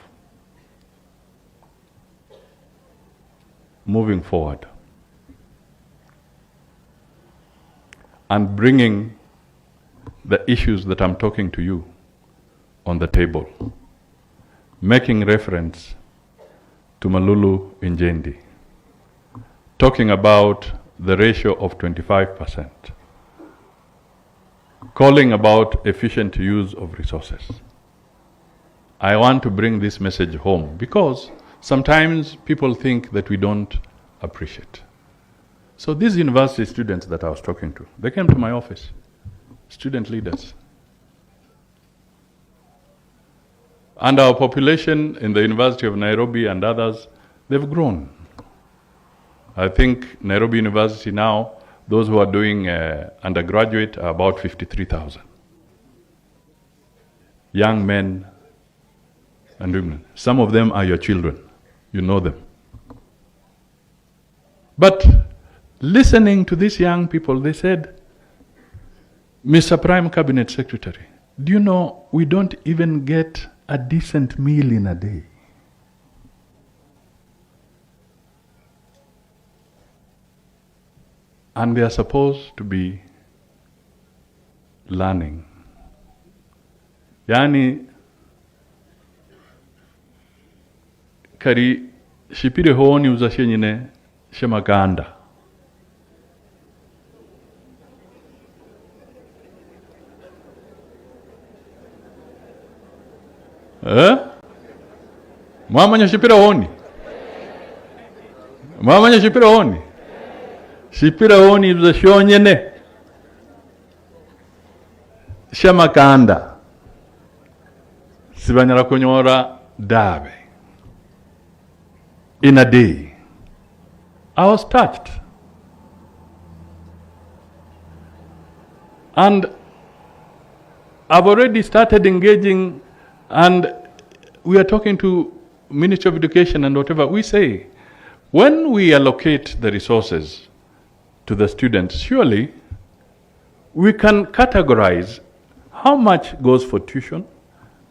moving forward and bringing the issues that I'm talking to you on the table, making reference to Malulu Njendi, talking about the ratio of 25%, calling about efficient use of resources. I want to bring this message home because sometimes people think that we don't appreciate. So these university students that I was talking to, they came to my office, student leaders. And our population in the University of Nairobi and others, they've grown. I think Nairobi University now, those who are doing undergraduate are about 53,000. Young men and women. Some of them are your children. You know them. But listening to these young people, they said, Mr. Prime Cabinet Secretary, do you know we don't even get a decent meal in a day? And they are supposed to be learning. Yani, kari shipire honi uzashe nyine shemaganda. Mwamanya shipira honi. Mwamanya shipira honi. Shipira honi uzashonyene shamakanda sibanyara kunyora dabe in a day. I was touched. And I've already started engaging, and we are talking to Ministry of Education and whatever. We say, when we allocate the resources to the students, surely we can categorize how much goes for tuition,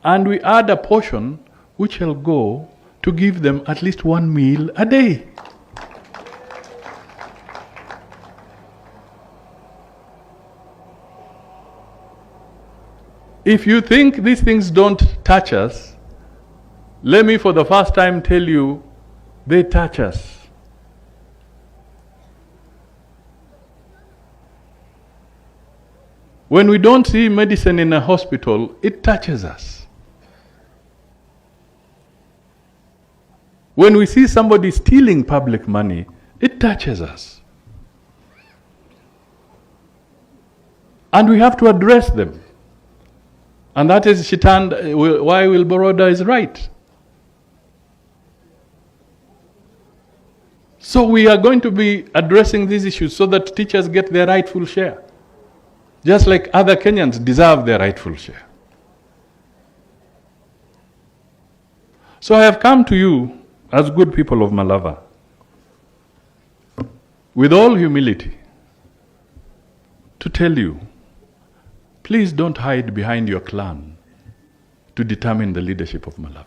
and we add a portion which will go to give them at least one meal a day. If you think these things don't touch us, let me for the first time tell you, they touch us. When we don't see medicine in a hospital, it touches us. When we see somebody stealing public money, it touches us. And we have to address them. And that is why Wilboroda is right. So we are going to be addressing these issues so that teachers get their rightful share. Just like other Kenyans deserve their rightful share. So I have come to you as good people of Malava with all humility to tell you, please don't hide behind your clan to determine the leadership of Malava.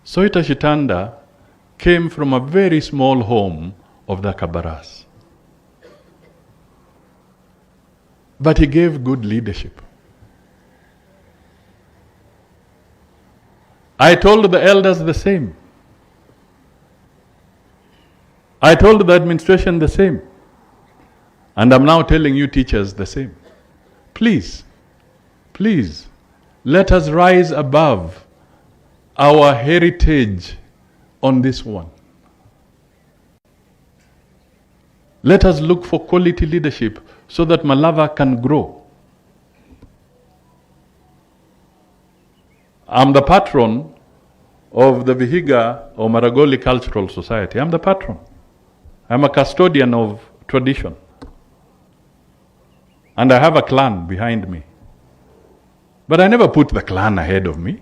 Soita Shitanda came from a very small home of the Kabaras. But he gave good leadership. I told the elders the same. I told the administration the same. And I'm now telling you teachers the same. Please, please, let us rise above our heritage on this one. Let us look for quality leadership so that Malava can grow. I'm the patron of the Vihiga or Maragoli Cultural Society. I'm the patron. I'm a custodian of tradition. And I have a clan behind me. But I never put the clan ahead of me.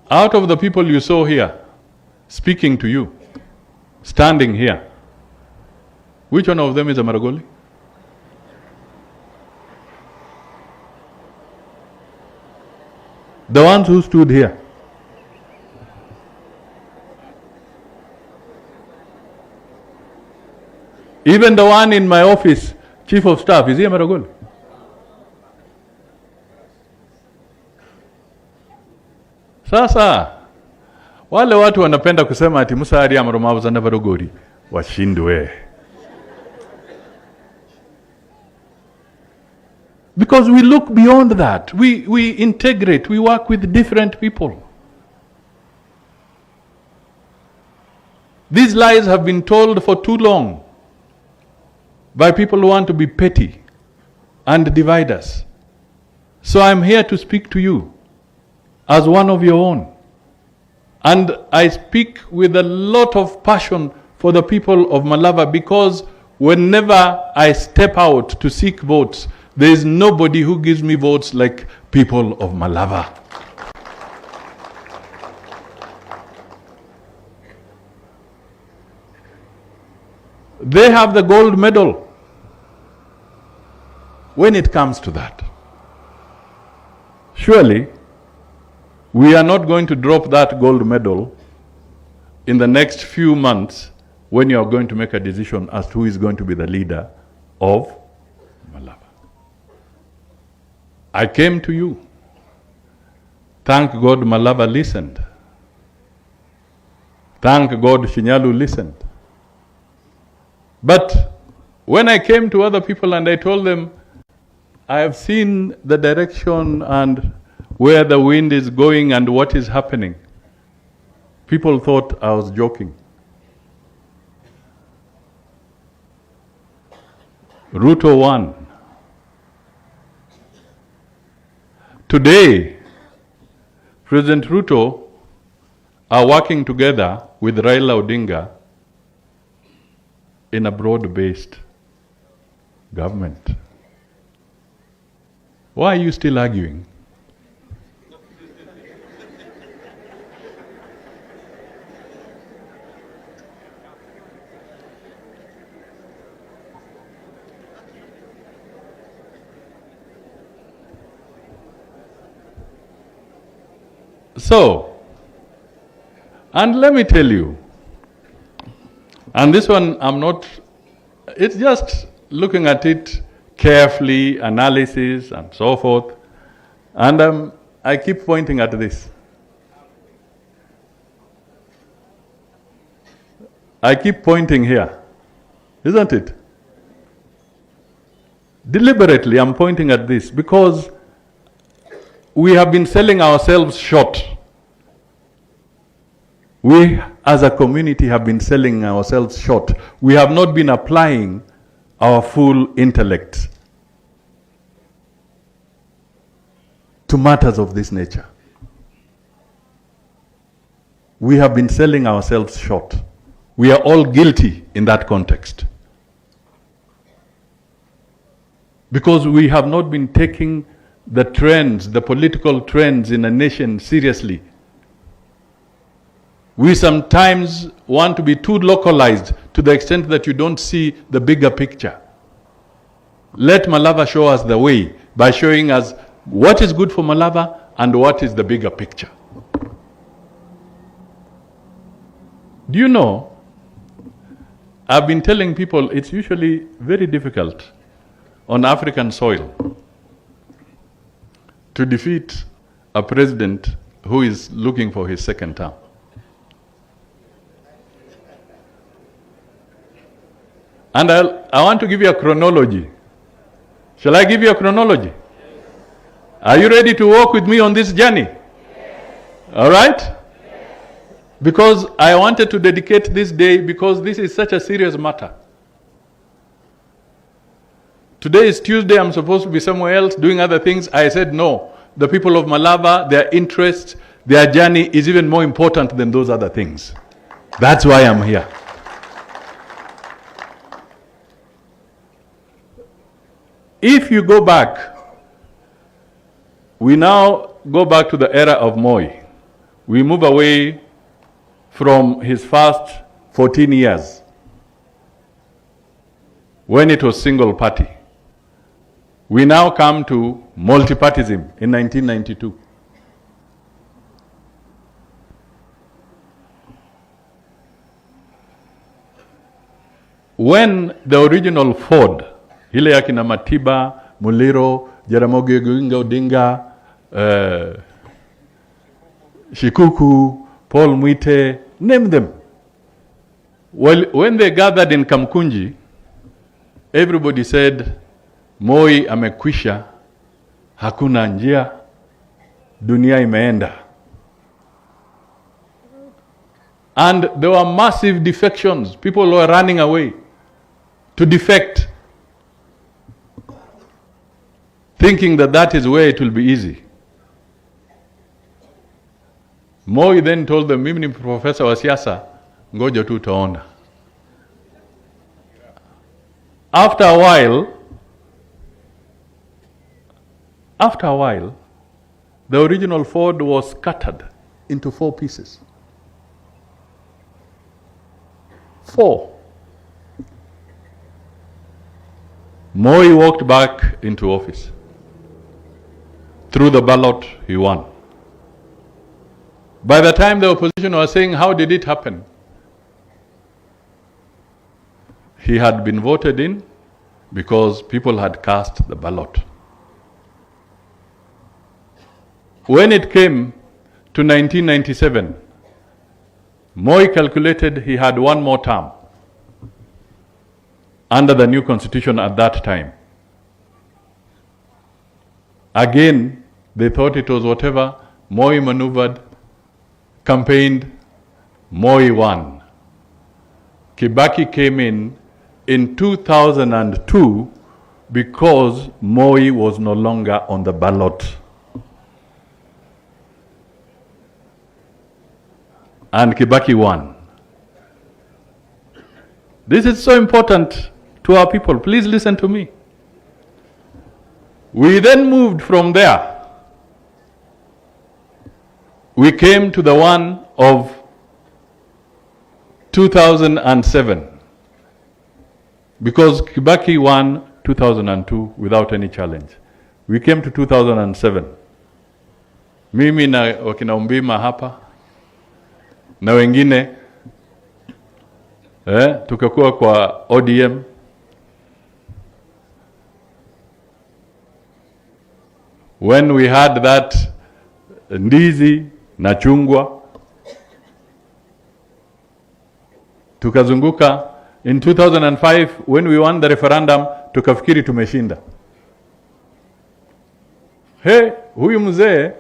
Out of the people you saw here, speaking to you, standing here, which one of them is a Maragoli? The ones who stood here. Even the one in my office, Chief of Staff, is he a Maragoli? Sasa wale watu wanapenda kusema ati Musalia amromavu sana varogori washindwe. Because we look beyond that. We integrate, we work with different people. These lies have been told for too long by people who want to be petty and divide us. So I'm here to speak to you as one of your own. And I speak with a lot of passion for the people of Malava, because whenever I step out to seek votes, there is nobody who gives me votes like people of Malava. They have the gold medal when it comes to that. Surely, we are not going to drop that gold medal in the next few months when you are going to make a decision as to who is going to be the leader of Malava. I came to you. Thank God Malava listened. Thank God Shinyalu listened. But when I came to other people and I told them, I have seen the direction and where the wind is going and what is happening, people thought I was joking. Ruto won. Today, President Ruto are working together with Raila Odinga in a broad-based government. Why are you still arguing? So, and let me tell you, and this one I'm not, it's just looking at it carefully, analysis and so forth, and I keep pointing at this. I keep pointing here, isn't it? Deliberately I'm pointing at this because we have been selling ourselves short. We as a community have been selling ourselves short. We have not been applying our full intellect to matters of this nature. We have been selling ourselves short. We are all guilty in that context. Because we have not been taking the trends, the political trends in a nation seriously. We sometimes want to be too localized to the extent that you don't see the bigger picture. Let Malava show us the way by showing us what is good for Malava and what is the bigger picture. Do you know, I've been telling people it's usually very difficult on African soil to defeat a president who is looking for his second term. And I want to give you a chronology. Shall I give you a chronology? Are you ready to walk with me on this journey? All right? Because I wanted to dedicate this day because this is such a serious matter. Today is Tuesday, I'm supposed to be somewhere else doing other things. I said no. The people of Malava, their interests, their journey is even more important than those other things. That's why I'm here. If you go back, we now go back to the era of Moi. We move away from his first 14 years when it was single party. We now come to multipartism in 1992. When the original Ford, ile ya kina Matiba, Muliro, Jaramogi Oginga Odinga, Shikuku, Paul Mwite, name them. Well, when they gathered in Kamkunji, everybody said, Moi amekwisha, hakuna njia, dunia imeenda. And there were massive defections. People were running away to defect, thinking that that is where it will be easy. Moi then told them, mimi ni professor wa siasa, ngoja tu utaona. After a while, the original Ford was scattered into 4 pieces. 4. Moi walked back into office. Through the ballot, he won. By the time the opposition was saying, how did it happen? He had been voted in because people had cast the ballot. When it came to 1997, Moi calculated he had 1 more term under the new constitution at that time. Again, they thought it was whatever. Moi maneuvered, campaigned, Moi won. Kibaki came in 2002 because Moi was no longer on the ballot. And Kibaki won. This is so important to our people. Please listen to me. We then moved from there. We came to the one of 2007. Because Kibaki won 2002 without any challenge. We came to 2007. Mimi na wakina Umbima hapa na wengine tukakuwa kwa ODM. When we had that ndizi na chungwa, tukazunguka. In 2005 when we won the referendum, tukafikiri tumeshinda. Huyu mzee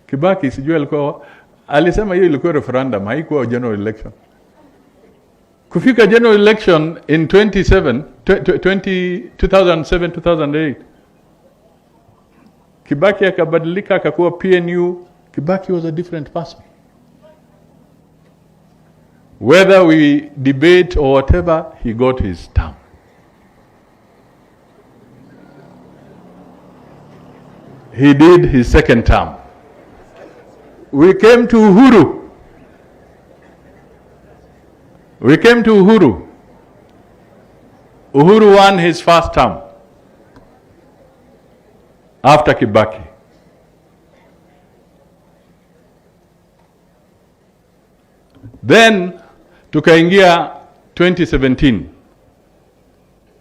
Kibaki sijui alikuwa alisema hiyo ilikuwa referendum, haikuwa general election. Kufika general election in 2007-2008, Kibaki akabadilika akakuwa PNU. Kibaki was a different person. Whether we debate or whatever, he got his term. He did his second term. We came to Uhuru. Uhuru won his first term after Kibaki. Then tukaingia 2017.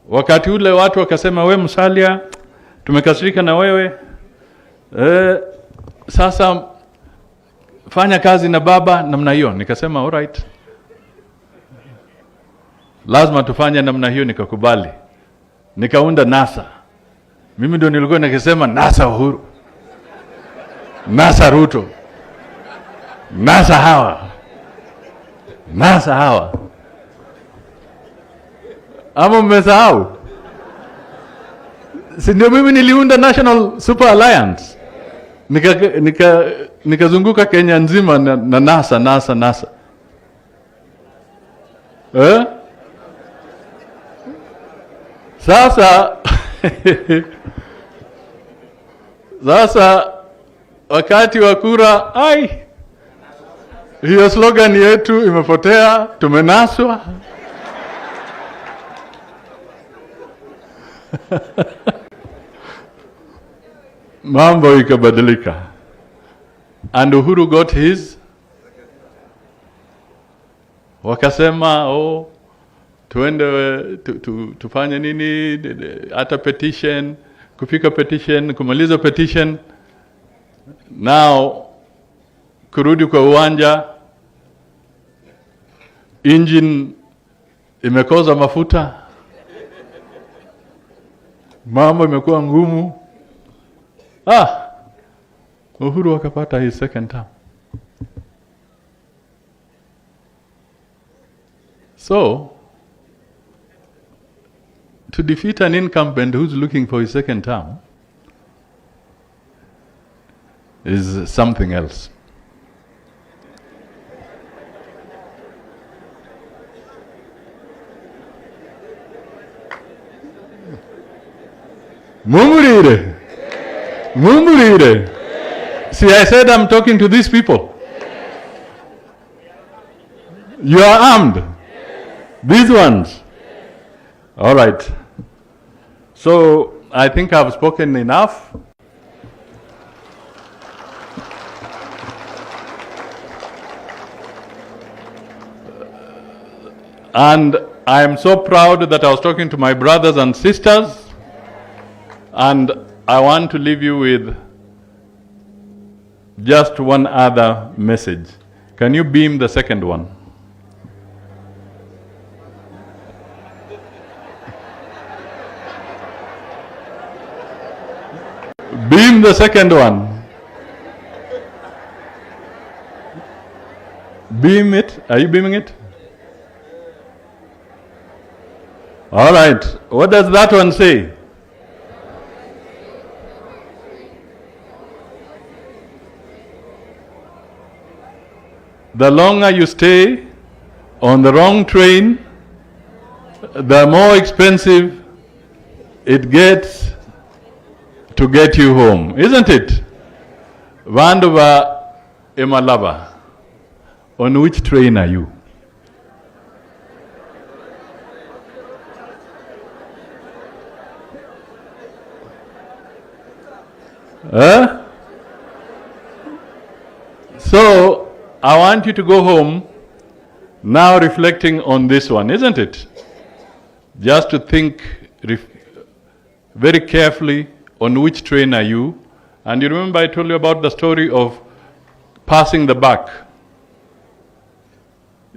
Wakati ule watu wakasema, we Musalia, tumekasirika na wewe. Sasa fanya kazi na baba namna hiyo. Nikasema all right, lazima tufanye namna hiyo. Nikakubali, nikaunda NASA. Mimi ndio nilikuwa nikisema NASA Uhuru, NASA Ruto, NASA hawa. Ama mmesahau? Si ndio mimi niliunda National Super Alliance. Nikazunguka Kenya nzima na NASA. Sasa wakati wa kura, hiyo slogan yetu imepotea, tumenaswa. Mambo ikabadilika. And Uhuru got his. Wakasema, tuende tufanye nini, hata petition, kupika petition, kumaliza petition. Now kurudi kwa uwanja, engine imekoza mafuta, mambo imekuwa ngumu. Uhuru akapata his second term. So, to defeat an incumbent who's looking for his second term is something else. Mumurire. Mumurire. See, I said I'm talking to these people. You are armed. These ones. All right. So, I think I've spoken enough. And I am so proud that I was talking to my brothers and sisters. And I want to leave you with just one other message. Can you beam the second one? Beam the second one. Beam it. Are you beaming it? All right. What does that one say? The longer you stay on the wrong train, the more expensive it gets to get you home, isn't it? Vanduva Malava, on which train are you? So, I want you to go home now reflecting on this one, isn't it? Just to think very carefully on which train are you. And you remember I told you about the story of passing the buck,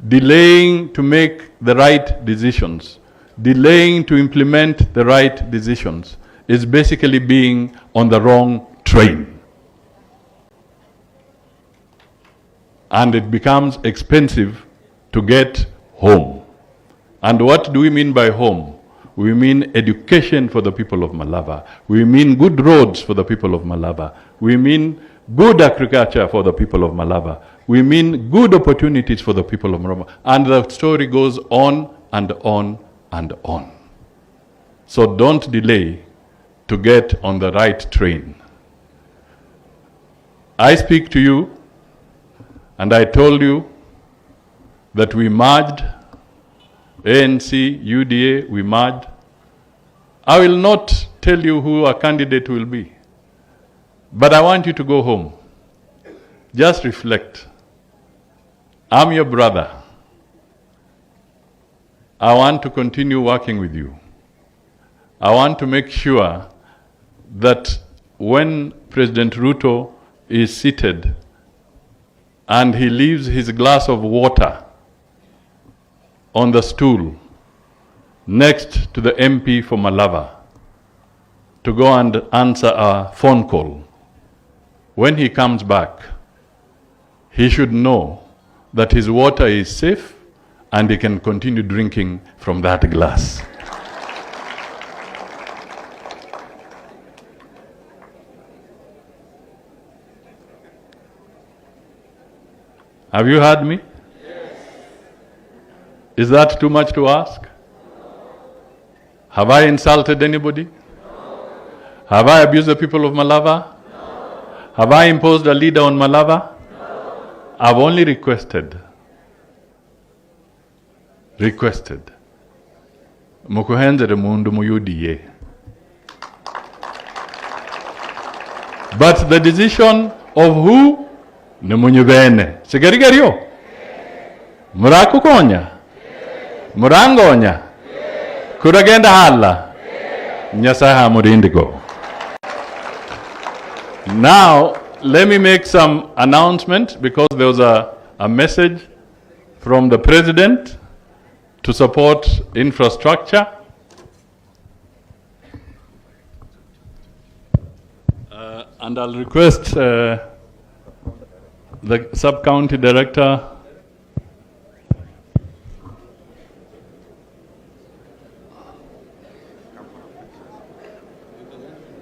delaying to make the right decisions, delaying to implement the right decisions is basically being on the wrong train. And it becomes expensive to get home. And what do we mean by home? We mean education for the people of Malava. We mean good roads for the people of Malava. We mean good agriculture for the people of Malava. We mean good opportunities for the people of Malava. And the story goes on and on and on. So don't delay to get on the right train. I speak to you, and I told you that we merged, ANC, UDA, we merged. I will not tell you who a candidate will be, but I want you to go home. Just reflect. I'm your brother. I want to continue working with you. I want to make sure that when President Ruto is seated and he leaves his glass of water on the stool next to the MP for Malava to go and answer a phone call, when he comes back, he should know that his water is safe and he can continue drinking from that glass. Have you heard me? Yes. Is that too much to ask? No. Have I insulted anybody? No. Have I abused the people of Malava? No. Have I imposed a leader on Malava? No. I've only requested. Mukuhendere mundu muyudiye. But the decision of who? Nemunyubene. Sigarigario? Murakukonya? Murangonya? Kuragenda hala? Nyasaha murindigo. Now, let me make some announcement because there was a message from the President to support infrastructure. And I'll request the Sub-County Director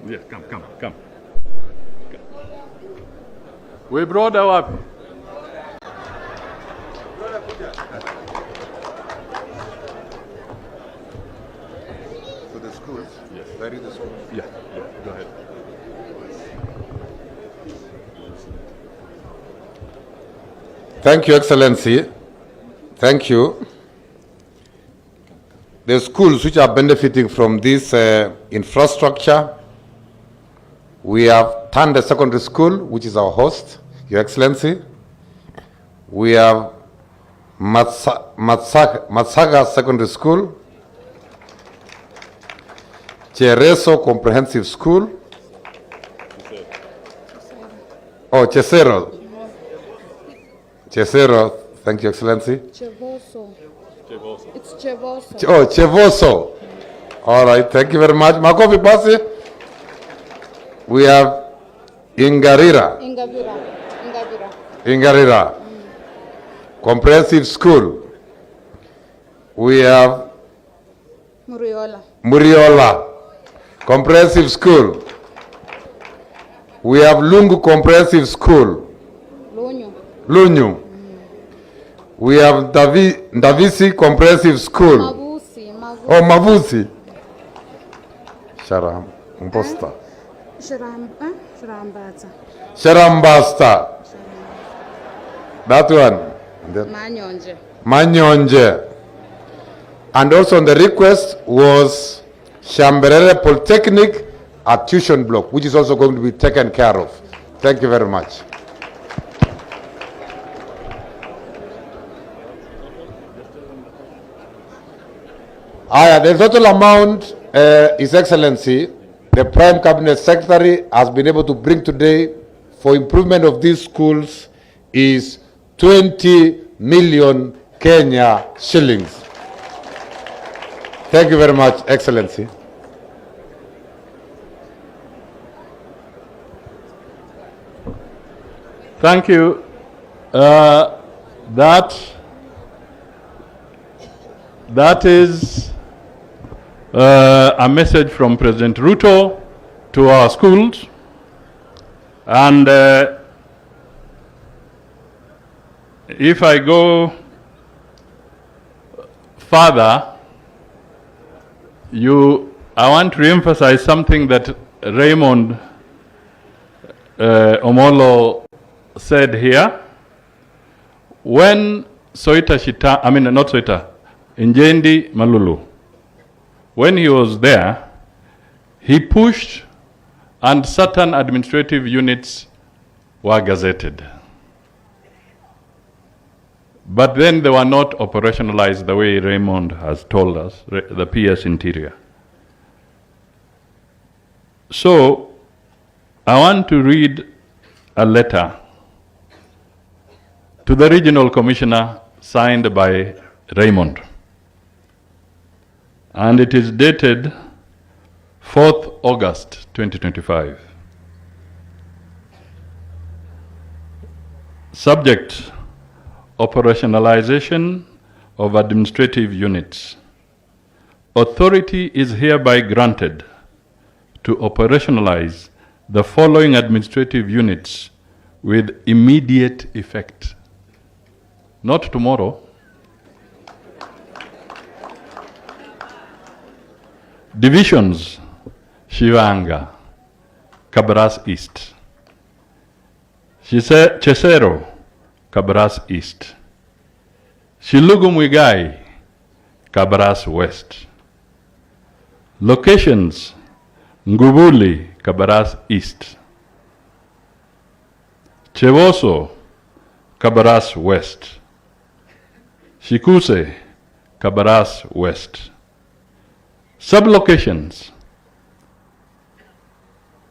Yes, come. We brought our... For the schools? Yes. Where is the school? Yeah, go ahead. Thank you, Excellency. Thank you. The schools which are benefiting from this infrastructure, we have Tanda Secondary School, which is our host, Your Excellency. We have Matsaga Secondary School, Chereso Comprehensive School, Chesero, thank you, Excellency. Chevoso. It's Chevoso. Chevoso. All right, thank you very much. Makofi basi. We have Ingavira. Comprehensive School. We have Muriola. Comprehensive School. We have Lungu Comprehensive School. Lunyu. We have Ndavisi Comprehensive School. Mavusi. Sharambasta. That one. Manyonje. And also on the request was Shamberere Polytechnic, a tuition block, which is also going to be taken care of. Thank you very much. The total amount, His Excellency, the Prime Cabinet Secretary has been able to bring today for improvement of these schools is 20 million Kenya shillings. Thank you very much, Excellency. Thank you. That is a message from President Ruto to our schools. And if I go further, I want to emphasize something that Raymond Omolo said here. When Njendi Malulu, when he was there, he pushed and certain administrative units were gazetted. But then they were not operationalized the way Raymond has told us, the PS Interior. So I want to read a letter to the regional commissioner signed by Raymond. And it is dated 4th August 2025. Subject: operationalization of administrative units. Authority is hereby granted to operationalize the following administrative units with immediate effect. Not tomorrow. Divisions: Shivanga, Kabras East. Chesero, Kabras East. Shilugu Muigai, Kabras West. Locations: Ngubuli, Kabras East. Chevoso, Kabras West. Shikuse, Kabras West. Sublocations: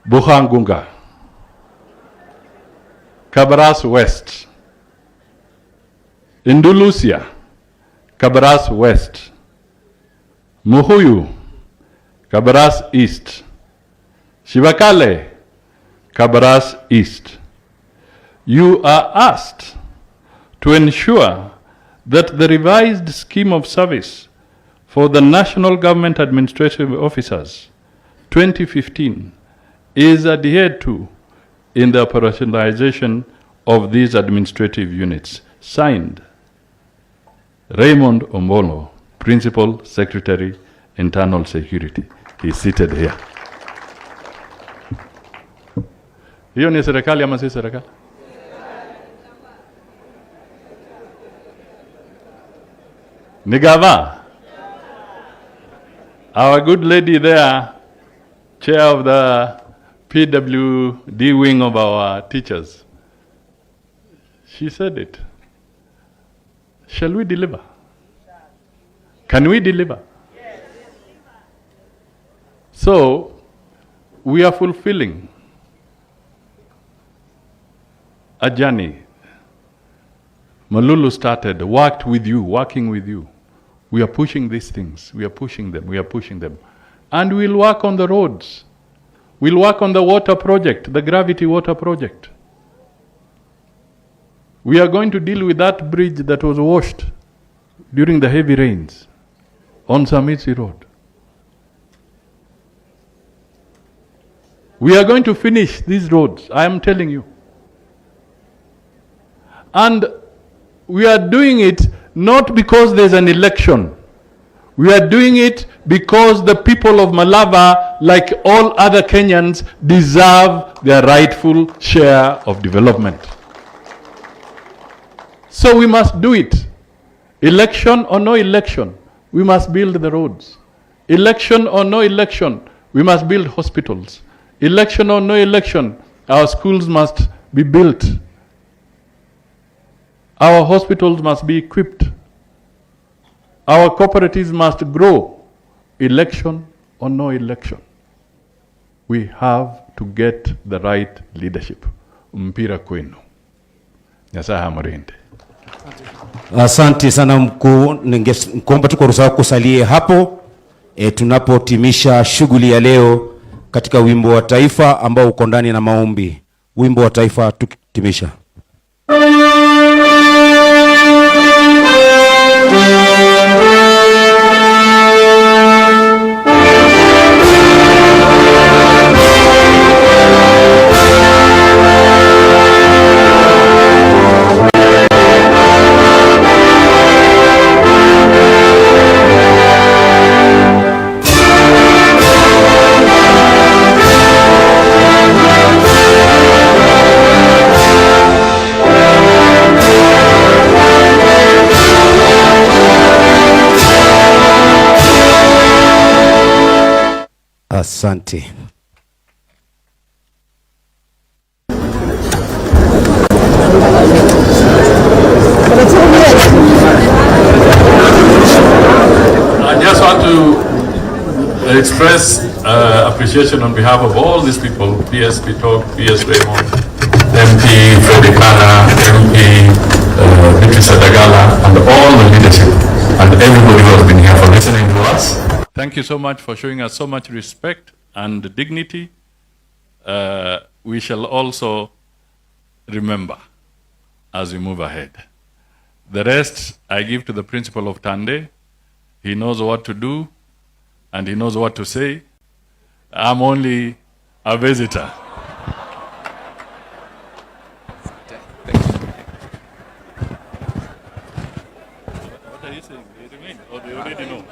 Buhangunga, Kabaras West. Indulusia, Kabaras West. Muhuyu, Kabaras East. Shivakale, Kabaras East. You are asked to ensure that the revised scheme of service for the National Government Administrative Officers 2015 is adhered to in the operationalization of these administrative units. Signed, Raymond Omolo, Principal Secretary, Internal Security. He is seated here. Hiyo ni serikali ama si serikali? Nigava. Our good lady there, chair of the PWD wing of our teachers, she said it. Shall we deliver? Can we deliver? Yes. So, we are fulfilling a journey. Malulu started, working with you. We are pushing these things. We are pushing them. And we'll work on the roads. We'll work on the water project, the gravity water project. We are going to deal with that bridge that was washed during the heavy rains on Samitsi Road. We are going to finish these roads, I am telling you. And we are doing it not because there's an election. We are doing it because the people of Malava, like all other Kenyans, deserve their rightful share of development. So we must do it. Election or no election, we must build the roads. Election or no election, we must build hospitals. Election or no election, our schools must be built. Our hospitals must be equipped. Our cooperatives must grow. Election or no election, we have to get the right leadership. Mpira kwenu. Nyasaye amurinde. Asante sana mkuu, ningeomba tu kwa ruhusa kusalie hapo tunapotimisha shughuli ya leo katika wimbo wa taifa ambao uko ndani na maombi. Wimbo wa taifa tukitimisha. Asante. I just want to express appreciation on behalf of all these people, PS Pitok, PS Raymond, MP Freddy Kana, MP Beatrice Adagala, and all the leadership, and everybody who has been here for listening to us. Thank you so much for showing us so much respect and dignity. We shall also remember as we move ahead. The rest I give to the principal of Tande. He knows what to do and he knows what to say. I'm only a visitor. What are you saying? Do you remain or do you already know?